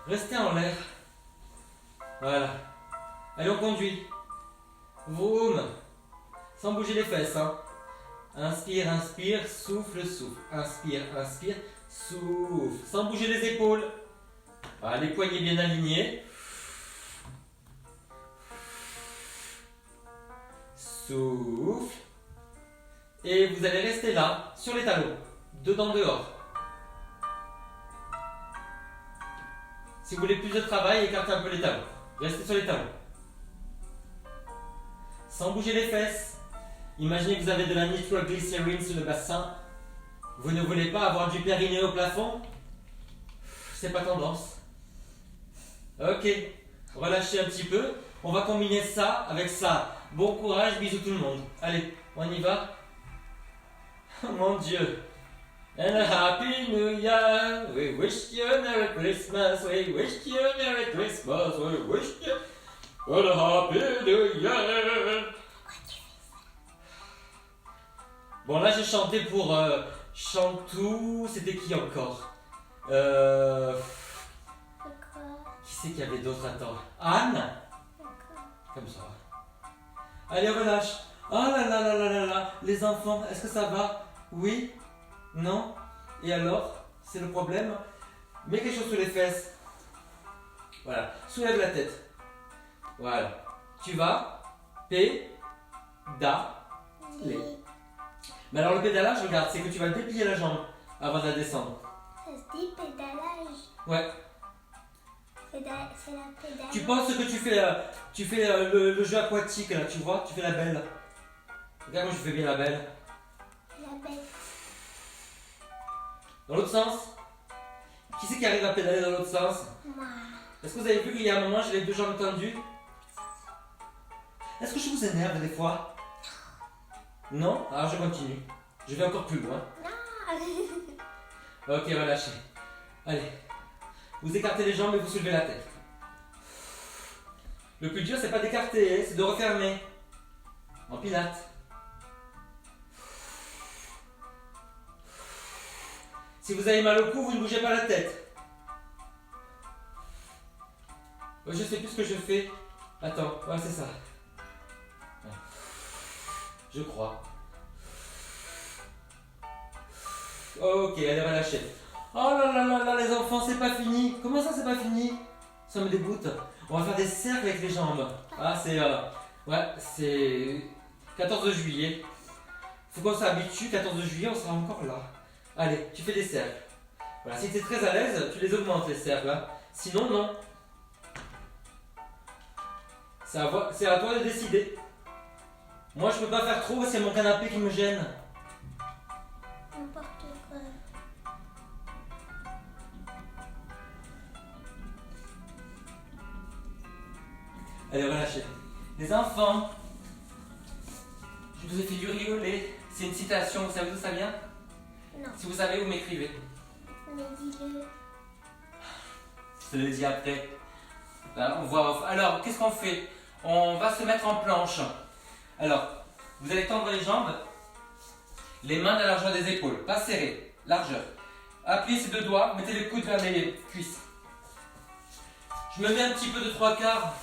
Restez en l'air. Voilà. Allez, on conduit. Vroom. Sans bouger les fesses. Hein. Inspire, inspire, souffle, souffle. Inspire, inspire, souffle. Sans bouger les épaules. Voilà, les poignets bien alignés. Souffle. Et vous allez rester là, sur les talons. Dedans, dehors. Si vous voulez plus de travail, écartez un peu les talons. Restez sur les talons. Sans bouger les fesses. Imaginez que vous avez de la nitroglycérine sur le bassin. Vous ne voulez pas avoir du périnée au plafond? C'est pas tendance. Ok. Relâchez un petit peu. On va combiner ça avec ça. Bon courage, bisous tout le monde. Allez, on y va. Oh mon Dieu. And a happy new year. We wish you a Merry Christmas. We wish you a Merry Christmas. We wish you a happy new year. Bon, là j'ai chanté pour Chantou. C'était qui encore? Qui c'est qu'il y avait d'autres? Attends. Anne? Comme ça. Allez, relâche. Oh là là là là là là. Les enfants, est-ce que ça va? Oui? Non? Et alors? C'est le problème? Mets quelque chose sous les fesses. Voilà. Soulève la tête. Voilà. Tu vas pédaler. Mais alors le pédalage, regarde, c'est que tu vas déplier la jambe avant de la descendre. Ça se dit pédalage. Ouais. C'est la pédalage. Tu penses que tu fais le jeu aquatique là, tu vois? Tu fais la belle. Regarde, moi je fais bien la belle. La belle. Dans l'autre sens? Qui c'est qui arrive à pédaler dans l'autre sens? Moi. Est-ce que vous avez vu qu'il y a un moment, j'ai les deux jambes tendues? Est-ce que je vous énerve des fois? Non? Alors je continue. Je vais encore plus loin. Non. Ok, relâchez. Allez. Vous écartez les jambes et vous soulevez la tête. Le plus dur, c'est pas d'écarter, c'est de refermer. En pilates. Si vous avez mal au cou, vous ne bougez pas la tête. Je sais plus ce que je fais. Attends, ouais, c'est ça. Je crois. Ok, allez, relâchez. Oh là là là là, les enfants, c'est pas fini. Comment ça, c'est pas fini? Ça me dégoûte. On va faire des cercles avec les jambes. Ah, c'est 14 juillet. Faut qu'on s'habitue. 14 juillet, on sera encore là. Allez, tu fais des cercles. Voilà, si tu es très à l'aise, tu les augmentes les cercles. Hein. Sinon, non. C'est à toi de décider. Moi, je peux pas faire trop, c'est mon canapé qui me gêne. N'importe quoi. Allez, relâchez. Les enfants, je vous ai fait du rigoler. C'est une citation, vous savez d'où ça vient? Non. Si vous savez, vous m'écrivez. Mais dis-le. Je te le dis après. Là, on voit off. Alors, qu'est-ce qu'on fait? On va se mettre en planche. Alors, vous allez tendre les jambes, les mains à la largeur des épaules, pas serrées, largeur. Appuyez ces deux doigts, mettez les coudes vers les cuisses. Je me mets un petit peu de 3/4.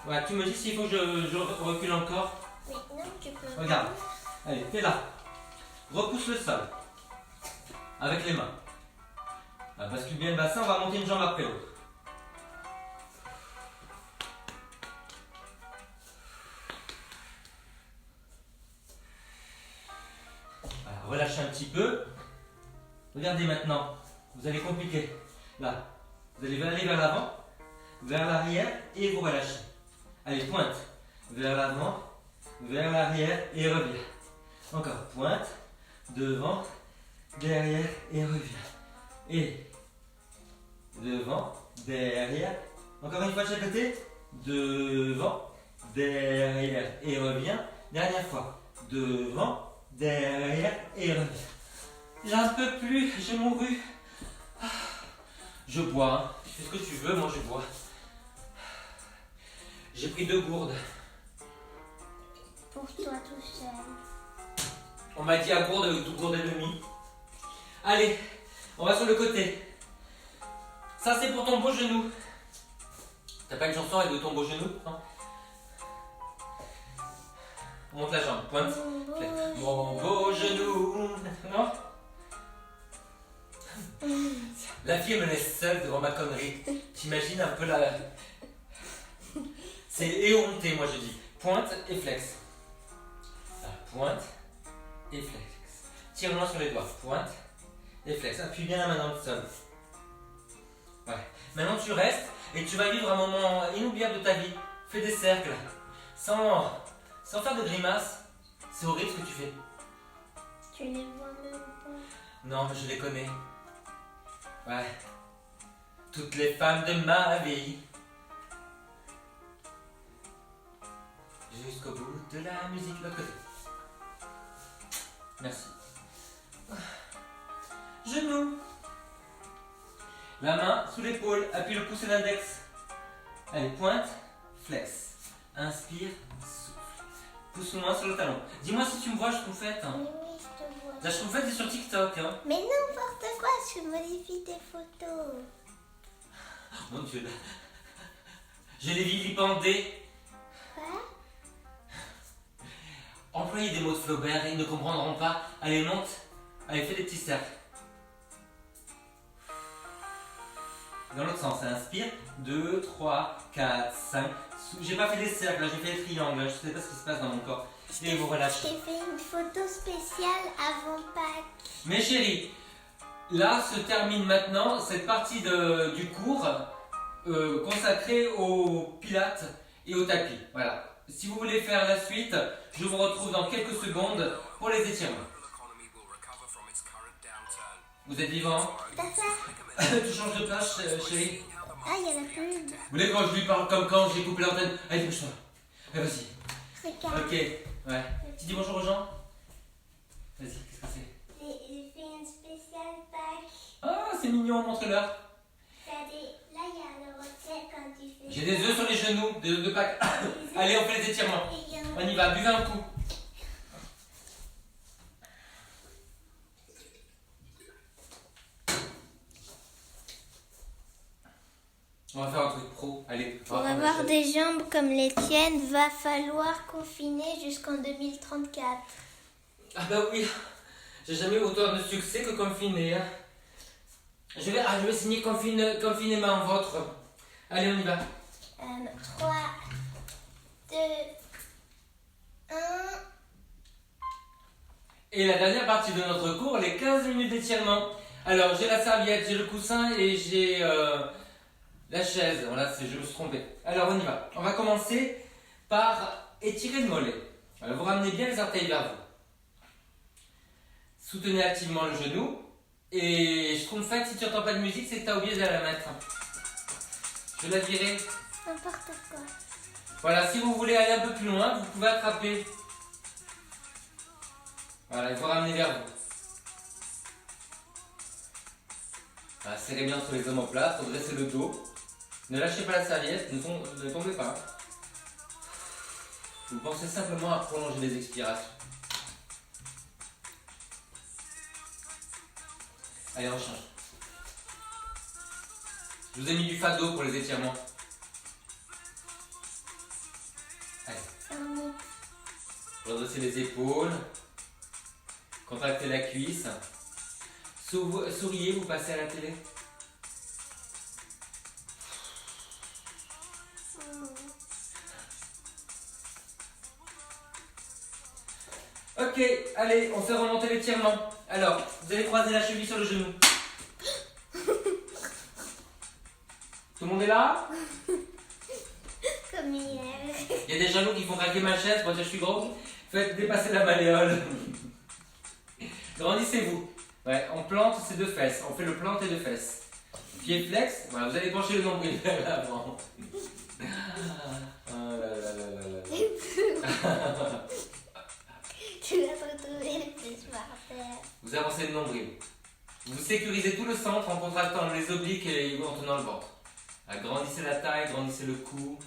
Voilà, tu me dis s'il faut que je recule encore. Mais non, tu peux. Regarde. Allez, t'es là. Repousse le sol. Avec les mains. Bascule bien le bassin, on va monter une jambe après l'autre. Voilà, relâchez un petit peu. Regardez maintenant. Vous allez compliquer. Là. Vous allez aller vers l'avant, vers l'arrière et vous relâchez. Allez, pointe. Vers l'avant, vers l'arrière et reviens. Encore, pointe, devant, derrière et reviens. Et devant, derrière. Encore une fois de chaque côté. Devant, derrière et reviens. Dernière fois. Devant, derrière et reviens. J'en peux plus, j'ai mouru. Je bois. Hein. Tu fais ce que tu veux, moi je bois. J'ai pris 2 gourdes. Pour toi tout seul. On m'a dit à gourde et demi. Allez, on va sur le côté. Ça c'est pour ton beau genou. T'as pas une chanson avec de ton beau genou, hein? Monte la jambe, pointe. Mon beau genou. Non? La fille me laisse seule devant ma connerie. T'imagines un peu la... C'est éhonté, moi je dis. Pointe et flex. Là, pointe et flex. Tire-moi sur les doigts. Pointe et flex. Appuie bien la main dans le sol. Ouais. Maintenant tu restes et tu vas vivre un moment inoubliable de ta vie. Fais des cercles. Sans faire de grimaces. C'est horrible ce que tu fais. Tu les vois même pas. Non, je les connais. Ouais. Toutes les femmes de ma vie. Jusqu'au bout de la musique, l'autre côté. Merci. Genou. La main sous l'épaule, appuie le pouce et l'index. Allez, pointe, flex. Inspire, souffle. Pousse-moi sur le talon. Dis-moi si tu me vois, Schtroumpfette. Oui, oui, je te vois. La Schtroumpfette est sur TikTok. Hein. Mais n'importe quoi, je modifie tes photos. Mon Dieu. Je les vilipendés. Quoi? Employez des mots de Flaubert, ils ne comprendront pas. Allez, monte. Allez, fais des petits cercles. Dans l'autre sens, inspire. 2, 3, 4, 5. J'ai pas fait des cercles, là, j'ai fait des triangles. Je sais pas ce qui se passe dans mon corps. Et vous relâchez. J'ai fait une photo spéciale avant Pâques. Mes chéris, là se termine maintenant cette partie du cours consacrée aux pilates et au tapis. Voilà. Si vous voulez faire la suite, je vous retrouve dans quelques secondes pour les étirements. Vous êtes vivant? T'as ça? Tu changes de place, chérie? Ah, il y en a plus. Vous voulez quand je lui parle comme quand j'ai coupé l'antenne? Allez, bouge-toi. Allez, vas-y. Regarde. Ok, ouais. Tu dis bonjour aux gens? Vas-y, qu'est-ce que c'est? J'ai fait une spéciale Pâques. Ah, c'est mignon, montre-leur. Regardez, là il y a le retrait quand tu J'ai des œufs sur les genoux, des œufs de Pâques. Allez, on fait les étirements. On y va, buvez un coup. On va faire un truc pro. Allez. Pour avoir des jambes comme les tiennes, va falloir confiner jusqu'en 2034. Ah bah oui, j'ai jamais eu autant de succès que confiné. Hein. Je vais signer confinement en vôtre. Allez, on y va. 3, 2, 1. Et la dernière partie de notre cours, les 15 minutes d'étirement. Alors, j'ai la serviette, j'ai le coussin et j'ai la chaise. Voilà, je me suis trompé. Alors, on y va. On va commencer par étirer le mollet. Alors, vous ramenez bien les orteils vers vous. Soutenez activement le genou. Et je trouve fait, si tu n'entends pas de musique, c'est que tu as oublié de la mettre. Je vais la virer. N'importe quoi. Voilà, si vous voulez aller un peu plus loin, vous pouvez attraper. Voilà, il faut ramener vers vous. Voilà, serrez bien sur les omoplates, redressez le dos. Ne lâchez pas la serviette, ne tombez pas. Vous pensez simplement à prolonger les expirations. Allez, on change. Je vous ai mis du fado pour les étirements. Allez. Redressez les épaules. Contractez la cuisse. Souriez, vous passez à la télé. Ok, allez, on fait remonter l'étirement. Alors, vous allez croiser la cheville sur le genou. Tout le monde est là? Comme hier. Il y a des jaloux qui font craquer ma chaise quand je suis gros. Faites dépasser la malléole. Grandissez-vous. Ouais, on plante ses deux fesses. On fait le planté de fesses. Pied flex. Voilà, vous allez pencher le nombril vers l'avant. Oh là là là là là. Tu vas retrouver le plus parfait. Vous avancez le nombril. Vous sécurisez tout le centre en contractant les obliques et en tenant le ventre. Agrandissez la taille, grandissez le cou.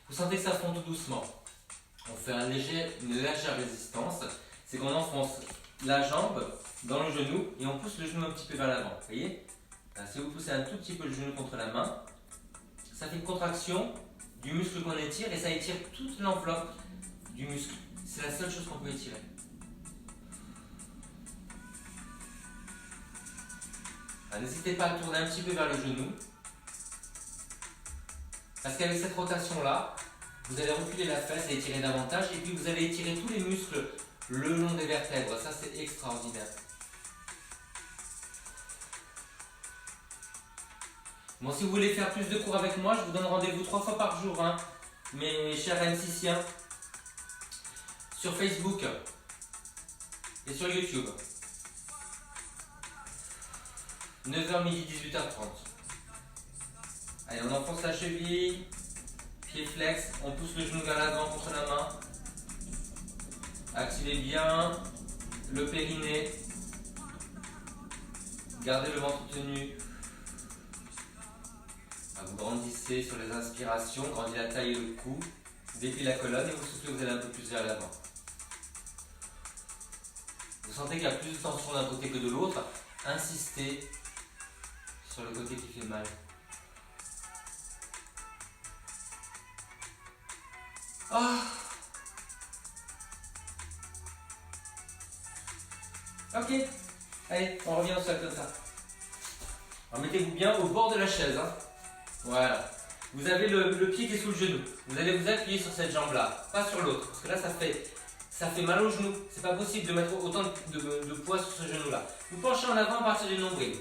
Vous sentez que ça fond tout doucement. On fait une légère résistance. C'est qu'on enfonce la jambe dans le genou et on pousse le genou un petit peu vers l'avant. Vous voyez? Si vous poussez un tout petit peu le genou contre la main, ça fait une contraction du muscle qu'on étire et ça étire toute l'enveloppe du muscle. C'est la seule chose qu'on peut étirer. N'hésitez pas à tourner un petit peu vers le genou. Parce qu'avec cette rotation-là, vous allez reculer la fesse et étirer davantage. Et puis vous allez étirer tous les muscles le long des vertèbres. Ça, c'est extraordinaire. Bon, si vous voulez faire plus de cours avec moi, je vous donne rendez-vous 3 fois par jour, hein, mes chers N6iens, sur Facebook et sur YouTube. 9h midi, 18h30. Allez, on enfonce la cheville, pied flex, on pousse le genou vers l'avant contre la main. Activez bien le périnée. Gardez le ventre tenu. Vous grandissez sur les inspirations, grandissez la taille et le cou. Dépliez la colonne et vous soufflez, vous allez un peu plus vers l'avant. Vous sentez qu'il y a plus de tension d'un côté que de l'autre. Insistez sur le côté qui fait mal. Oh. Ok, allez, on revient au sol comme ça. Alors mettez-vous bien au bord de la chaise. Hein. Voilà. Vous avez le pied qui est sous le genou. Vous allez vous appuyer sur cette jambe-là, pas sur l'autre. Parce que là, ça fait mal au genou. C'est pas possible de mettre autant de poids sur ce genou-là. Vous penchez en avant à partir du nombril.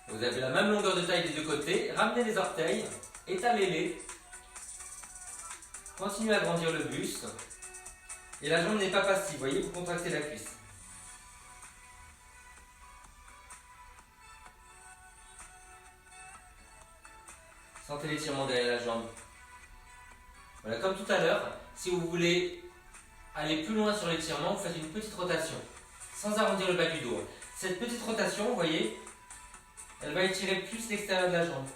Vous avez la même longueur de taille des deux côtés. Ramenez les orteils, étalez-les. Continuez à grandir le buste. Et la jambe n'est pas passive, vous voyez, vous contractez la cuisse. Sentez l'étirement derrière la jambe. Voilà, comme tout à l'heure, si vous voulez aller plus loin sur l'étirement, vous faites une petite rotation, sans arrondir le bas du dos. Cette petite rotation, vous voyez, elle va étirer plus l'extérieur de la jambe.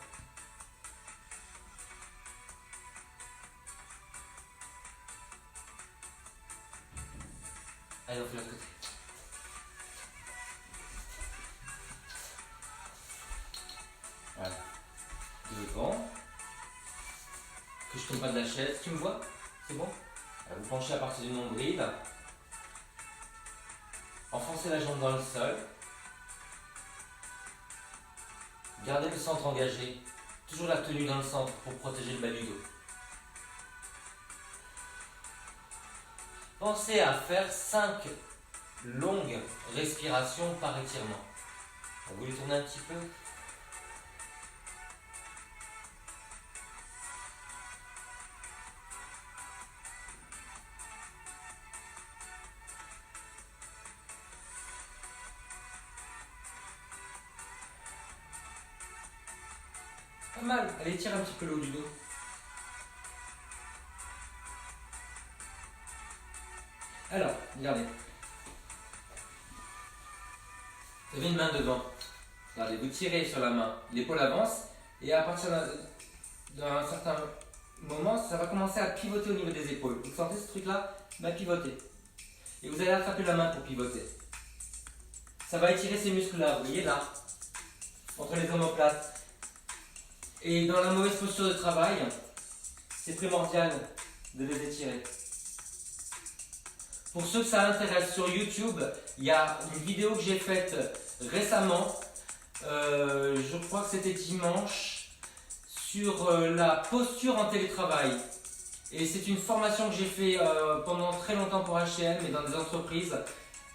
Allez, on fait l'autre côté. Voilà. Devant. Que je tombe pas de la chaise. Tu me vois? C'est bon? Alors, vous penchez à partir du nombril. Enfoncez la jambe dans le sol. Gardez le centre engagé. Toujours la tenue dans le centre pour protéger le bas du dos. Pensez à faire 5 longues respirations par étirement. Vous voulez tourner un petit peu? Pas mal. Allez, tire un petit peu le haut du dos. Alors, regardez. Vous avez une main devant. Regardez, vous tirez sur la main, l'épaule avance, et à partir d'un certain moment, ça va commencer à pivoter au niveau des épaules. Vous sentez ce truc-là? Va pivoter. Et vous allez attraper la main pour pivoter. Ça va étirer ces muscles-là, vous voyez là, entre les omoplates. Et dans la mauvaise posture de travail, c'est primordial de les étirer. Pour ceux que ça intéresse, sur YouTube, il y a une vidéo que j'ai faite récemment, je crois que c'était dimanche, sur la posture en télétravail. Et c'est une formation que j'ai fait pendant très longtemps pour H&M et dans des entreprises.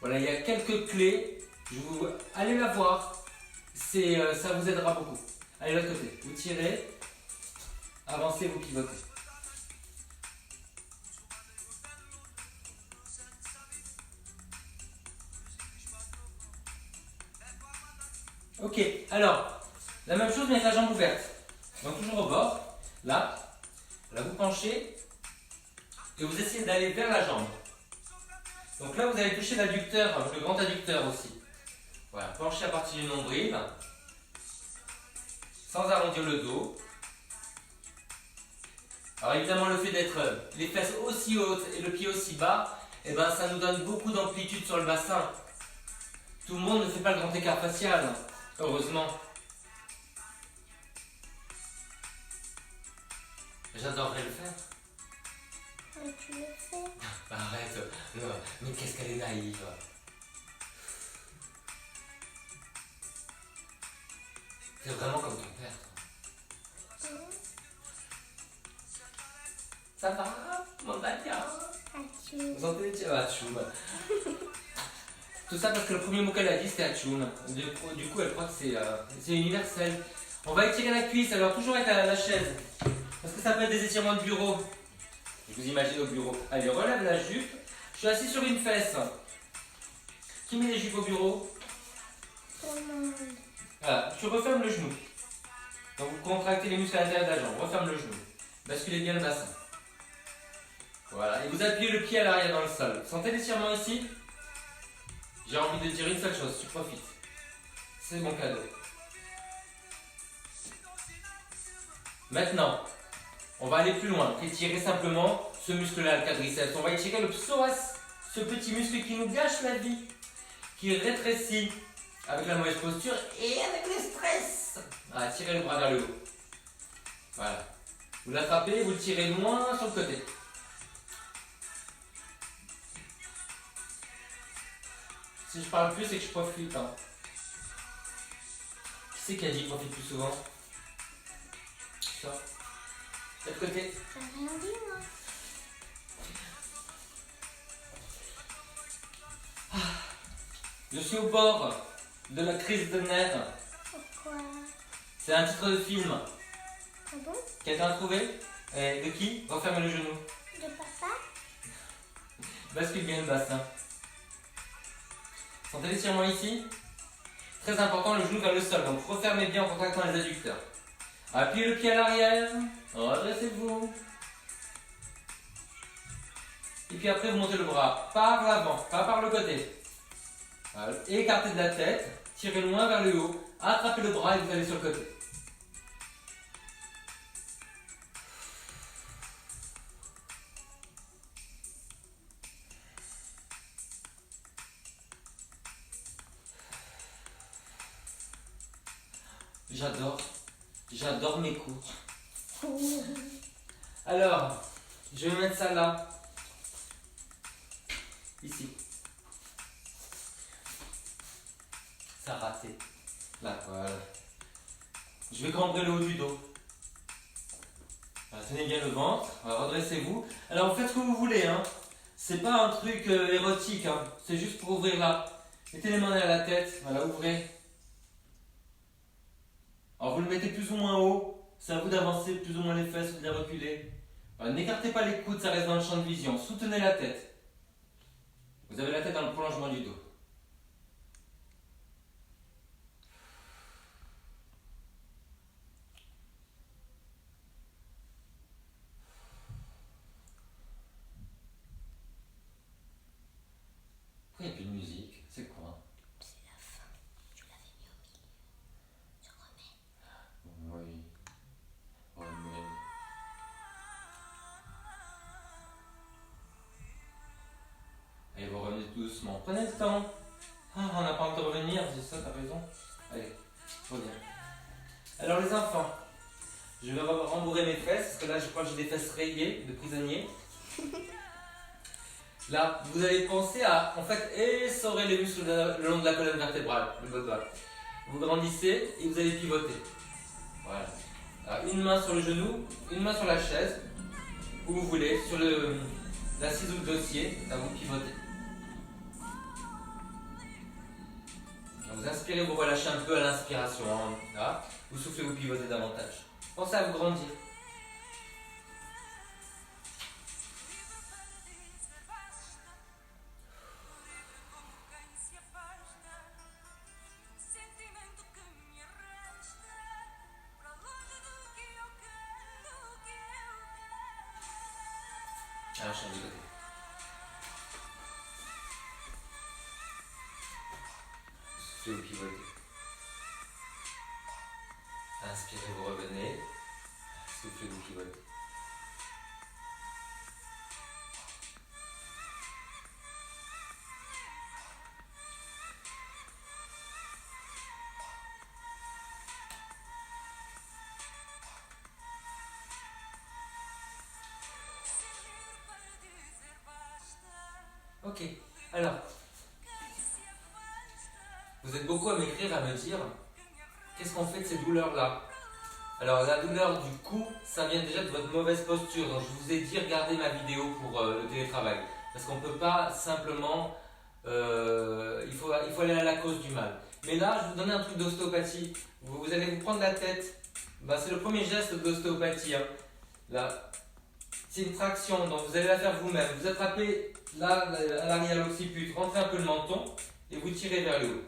Voilà, il y a quelques clés, allez la voir, ça vous aidera beaucoup. Allez, de l'autre côté, vous tirez, avancez, vous pivotez. Ok, alors, la même chose mais avec la jambe ouverte. Donc toujours au bord, là vous penchez et vous essayez d'aller vers la jambe. Donc là vous allez toucher l'adducteur, le grand adducteur aussi. Voilà, penchez à partir du nombril, sans arrondir le dos. Alors évidemment le fait d'être les fesses aussi hautes et le pied aussi bas, eh ben, ça nous donne beaucoup d'amplitude sur le bassin. Tout le monde ne fait pas le grand écart facial, heureusement. J'adorerais le faire. Mais tu le fais. Arrête, non, mais qu'est-ce qu'elle est naïve. C'est vraiment comme ton père, toi. Ça va, mon Batia? Vous entendez? Atchoum. Tout ça parce que le premier mot qu'elle a dit c'était Atchoum. Du coup, elle croit que c'est universel. On va étirer la cuisse, alors toujours avec la chaise. Parce que ça peut être des étirements de bureau. Je vous imagine au bureau. Allez, relève la jupe. Je suis assis sur une fesse. Qui met les jupes au bureau? Tout le monde. Voilà, tu refermes le genou. Donc vous contractez les muscles à l'intérieur de la jambe. Referme le genou. Basculez bien le bassin. Voilà, et vous appuyez le pied à l'arrière dans le sol. Sentez l'étirement ici? J'ai envie de dire une seule chose, tu profites. C'est mon cadeau. Maintenant, on va aller plus loin. Étirer simplement ce muscle-là, le quadriceps. On va étirer le psoas, ce petit muscle qui nous gâche la vie, qui rétrécit avec la mauvaise posture et avec le stress. Voilà, tirez le bras vers le haut. Voilà. Vous l'attrapez, vous le tirez loin sur le côté. Si je parle plus, c'est que je profite. Hein. Qui c'est qui a dit profite plus souvent? Ça. De l'autre côté. T'as rien dit, moi. Je suis au bord de la crise de nerfs. Pourquoi? C'est un titre de film. Ah bon? Quelqu'un a trouvé? De qui? Refermez le genou. De papa? Bascule bien le bassin. Sentez l'étirement ici. Très important, le genou vers le sol. Donc refermez bien en contractant les adducteurs. Appuyez le pied à l'arrière. Redressez-vous. Et puis après, vous montez le bras par l'avant, pas par le côté. Voilà. Écartez de la tête. Tirez loin vers le haut. Attrapez le bras et vous allez sur le côté. J'adore mes coups. Alors, je vais mettre ça là. Ici. Ça a raté. Là, voilà. Je vais cambrer le haut du dos. Alors, tenez bien le ventre. Redressez-vous. Alors, faites ce que vous voulez. Hein. C'est pas un truc érotique. Hein. C'est juste pour ouvrir là. Mettez les mains à la tête. Voilà, ouvrez. Alors, vous le mettez plus ou moins haut. C'est à vous d'avancer plus ou moins les fesses ou de les reculer. N'écartez pas les coudes, ça reste dans le champ de vision. Soutenez la tête. Vous avez la tête dans le prolongement du dos. Pourquoi il n'y a plus de musique? C'est quoi? C'est la fin. Je l'avais mis au milieu. Je remets. Oui. Remets. Allez, vous revenez doucement. Prenez le temps. Ah, on n'a pas envie de revenir, c'est ça, t'as raison. Allez, reviens. Alors les enfants, je vais rembourrer mes fesses, parce que là je crois que j'ai des fesses rayées de prisonnier. Là, vous allez penser à, en fait, essorer les muscles le long de la colonne vertébrale, le bas de doigt. Vous grandissez et vous allez pivoter. Voilà. Alors, une main sur le genou, une main sur la chaise, où vous voulez, sur l'assise ou le dossier, là vous pivotez. Vous inspirez, vous relâchez un peu à l'inspiration. Hein. Là, vous soufflez, vous pivotez davantage. Pensez à vous grandir. Ah, je change de côté. Soufflez, vous pivotez. Inspirez, vous revenez. Soufflez, vous pivotez. Ok, alors, vous êtes beaucoup à m'écrire, à me dire, qu'est-ce qu'on fait de ces douleurs-là? Alors, la douleur du cou, ça vient déjà de votre mauvaise posture. Donc, je vous ai dit, regardez ma vidéo pour le télétravail. Parce qu'on ne peut pas simplement, il faut aller à la cause du mal. Mais là, je vais vous donner un truc d'ostéopathie. Vous allez vous prendre la tête. Ben, c'est le premier geste d'ostéopathie. Hein. Là, c'est une traction, donc vous allez la faire vous-même. Vous attrapez là, à l'arrière l'occiput, rentrez un peu le menton et vous tirez vers le haut.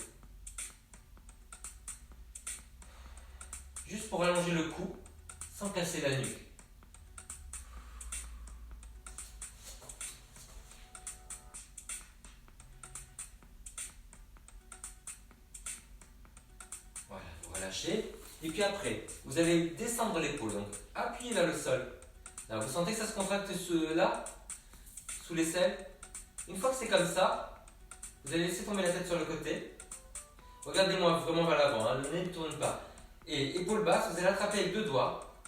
Juste pour allonger le cou, sans casser la nuque. Voilà, vous relâchez. Et puis après, vous allez descendre l'épaule, donc appuyez vers le sol. Là, vous sentez que ça se contracte là, sous l'aisselle. Une fois que c'est comme ça, vous allez laisser tomber la tête sur le côté. Regardez-moi vraiment vers l'avant, hein, le nez ne tourne pas. Et épaule basse, vous allez attraper avec 2 doigts.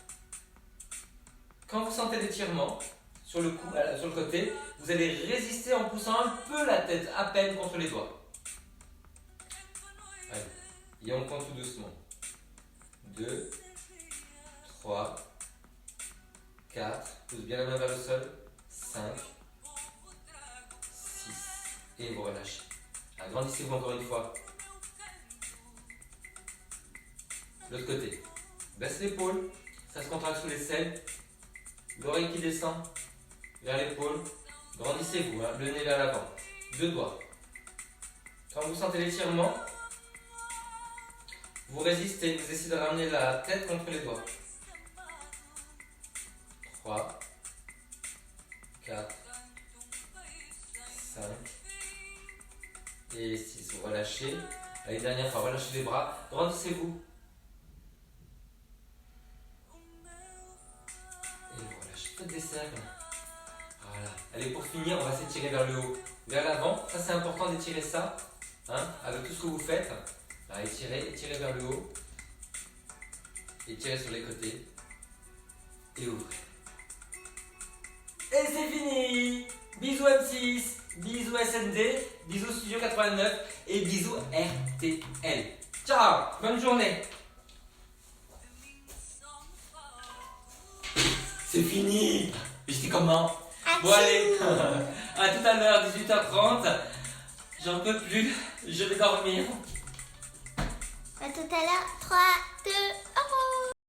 Quand vous sentez l'étirement sur le cou, sur le côté, vous allez résister en poussant un peu la tête, à peine contre les doigts. Allez. Et on compte tout doucement. 2, 3, 4, pousse bien la main vers le sol. 5, 6, et vous relâchez. Agrandissez-vous encore une fois. L'autre côté. Baisse l'épaule, ça se contracte sous l'aisselle. L'oreille qui descend vers l'épaule. Grandissez-vous, hein, le nez vers l'avant. 2 doigts. Quand vous sentez l'étirement, vous résistez, vous essayez de ramener la tête contre les doigts. 3, 4, 5 et 6. Vous relâchez. Allez, dernière fois, relâchez les bras. Grandissez-vous. Et vous relâchez. Faites des cercles. Voilà. Allez, pour finir, on va s'étirer vers le haut. Vers l'avant. Ça, c'est important d'étirer ça. Hein, avec tout ce que vous faites. Étirez, étirez vers le haut. et tirez sur les côtés et ouvrez. Et c'est fini. Bisous M6, bisous SND, bisous Studio 89 et bisous RTL. Ciao, bonne journée. C'est fini. Je dis comment? Bon allez, à tout à l'heure, 18h30. J'en peux plus, je vais dormir. À tout à l'heure. 3, 2, au revoir.